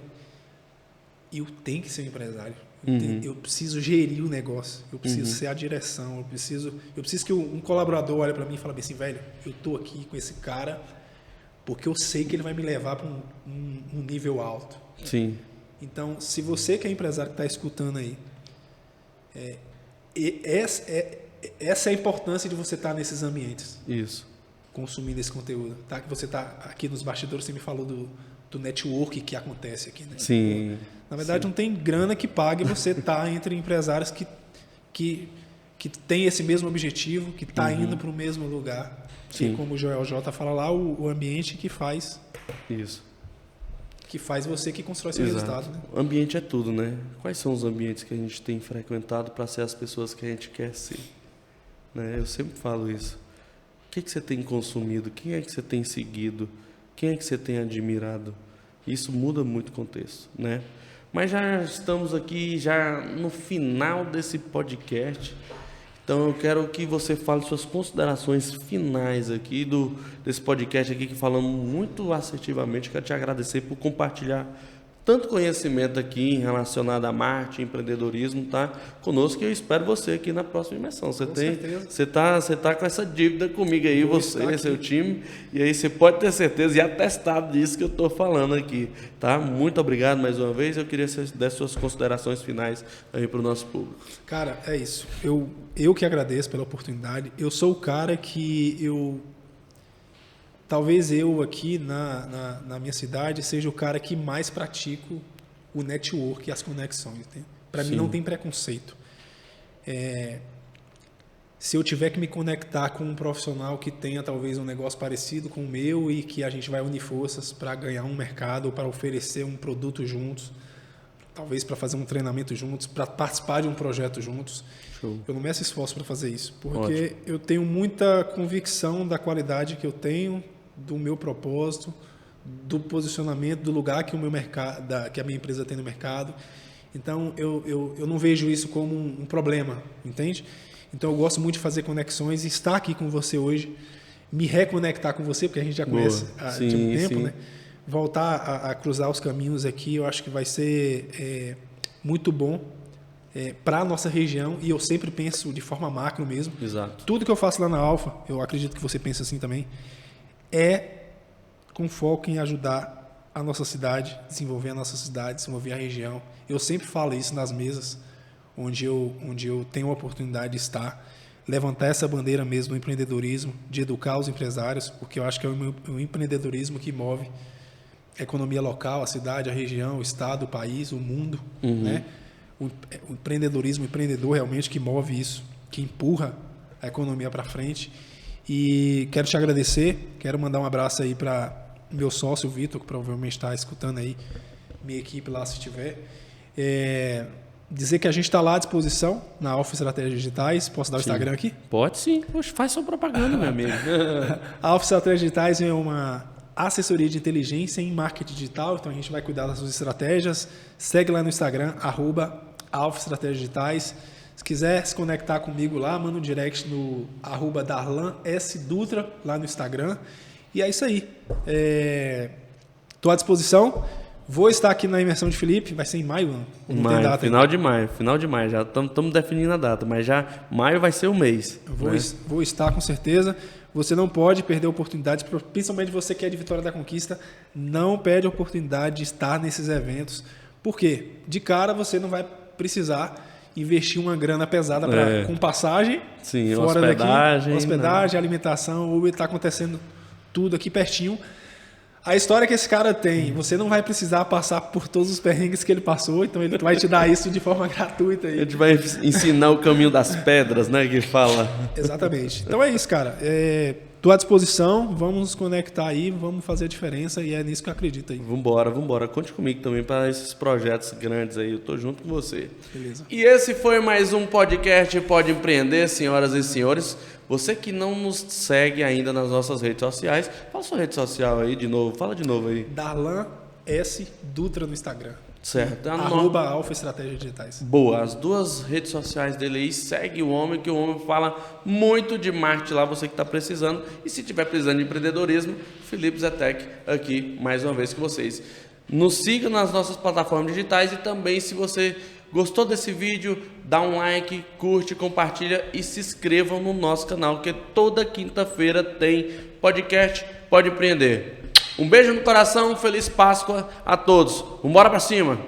eu tenho que ser um empresário. Eu preciso gerir o negócio. Eu preciso ser a direção. Eu preciso que um colaborador olhe para mim e fale assim, velho, eu tô aqui com esse cara porque eu sei que ele vai me levar para um nível alto. Sim. Então, se você que é empresário que está escutando aí, essa é a importância de você estar nesses ambientes. Isso. Consumindo esse conteúdo. Tá? Que você está aqui nos bastidores, você me falou do network que acontece aqui, né? Sim. Na verdade, não tem grana que pague você estar entre empresários que tem esse mesmo objetivo, que está indo para o mesmo lugar. Sim. E como o Joel J fala lá, o ambiente que faz isso. Que faz você que constrói seu resultado. Né? O ambiente é tudo, né? Quais são os ambientes que a gente tem frequentado para ser as pessoas que a gente quer ser? Né? Eu sempre falo isso. O que você tem consumido? Quem é que você tem seguido? Quem é que você tem admirado? Isso muda muito o contexto, né? Mas já estamos aqui já no final desse podcast. Então eu quero que você fale suas considerações finais aqui desse podcast aqui, que falamos muito assertivamente. Quero te agradecer por compartilhar tanto conhecimento aqui relacionado a marketing, empreendedorismo, tá? Conosco, e eu espero você aqui na próxima imersão. Você tá com essa dívida comigo aí, você, seu time, e aí você pode ter certeza e atestado disso que eu estou falando aqui, tá? Muito obrigado mais uma vez. Eu queria que você desse suas considerações finais aí para o nosso público. Cara, é isso. Eu que agradeço pela oportunidade. Eu sou o cara que talvez eu aqui na minha cidade seja o cara que mais pratico o network e as conexões. Para mim não tem preconceito. Se eu tiver que me conectar com um profissional que tenha talvez um negócio parecido com o meu e que a gente vai unir forças para ganhar um mercado ou para oferecer um produto juntos, talvez para fazer um treinamento juntos, para participar de um projeto juntos, show. Eu não meço esforço para fazer isso, porque ótimo. Eu tenho muita convicção da qualidade que eu tenho, do meu propósito, do posicionamento, do lugar que o meu mercado, que a minha empresa tem no mercado. Então eu não vejo isso como um problema, entende? Então eu gosto muito de fazer conexões e estar aqui com você hoje, me reconectar com você, porque a gente já conhece há um tempo, né? Voltar a cruzar os caminhos aqui, eu acho que vai ser muito bom para a nossa região, e eu sempre penso de forma macro mesmo. Exato. Tudo que eu faço lá na Alfa, eu acredito que você pensa assim também, com foco em ajudar a nossa cidade, desenvolver a nossa cidade, desenvolver a região. Eu sempre falo isso nas mesas onde eu tenho a oportunidade de estar, levantar essa bandeira mesmo do empreendedorismo, de educar os empresários, porque eu acho que é o empreendedorismo que move a economia local, a cidade, a região, o estado, o país, o mundo, né? O empreendedorismo, o empreendedor realmente que move isso, que empurra a economia para frente. E quero te agradecer, quero mandar um abraço aí para meu sócio, o Vitor, que provavelmente está escutando aí, minha equipe lá se estiver. dizer que a gente está lá à disposição na Alfa Estratégias Digitais. Posso dar o Instagram aqui? Pode sim. Poxa, faz sua propaganda, meu amigo. A Alfa Estratégias Digitais é uma assessoria de inteligência em marketing digital. Então a gente vai cuidar das suas estratégias. Segue lá no Instagram, @Alfa Estratégias Digitais. Se quiser se conectar comigo lá, manda um direct no @Darlan S. Dutra lá no Instagram. E é isso aí. Estou à disposição. Vou estar aqui na imersão de Felipe, vai ser em maio, não tem Maio, data final de maio, já estamos definindo a data, mas já maio vai ser o mês. Vou estar com certeza. Você não pode perder oportunidades, principalmente você que é de Vitória da Conquista, não perde a oportunidade de estar nesses eventos. Por quê? De cara você não vai precisar investir uma grana pesada com passagem, sim, fora hospedagem, alimentação, ou está acontecendo tudo aqui pertinho. A história que esse cara tem, você não vai precisar passar por todos os perrengues que ele passou, então ele vai te dar isso de forma gratuita. Aí. A gente vai ensinar o caminho das pedras, né, que fala. Exatamente. Então é isso, cara. Estou à disposição, vamos nos conectar aí, vamos fazer a diferença e é nisso que eu acredito aí. Vambora. Conte comigo também para esses projetos grandes aí, eu tô junto com você. Beleza. E esse foi mais um podcast Pode Empreender, senhoras e senhores. Você que não nos segue ainda nas nossas redes sociais, fala sua rede social aí de novo, fala de novo aí. Darlan S. Dutra no Instagram. Certo. @Alfa Estratégias Digitais. Boa, as duas redes sociais dele aí, segue o homem, que o homem fala muito de marketing lá, você que está precisando. E se tiver precisando de empreendedorismo, Felipe Zetec aqui mais uma vez com vocês. Nos siga nas nossas plataformas digitais e também, se você gostou desse vídeo, dá um like, curte, compartilha e se inscrevam no nosso canal, que toda quinta-feira tem podcast Pode Empreender. Um beijo no coração, feliz Páscoa a todos. Vambora pra cima!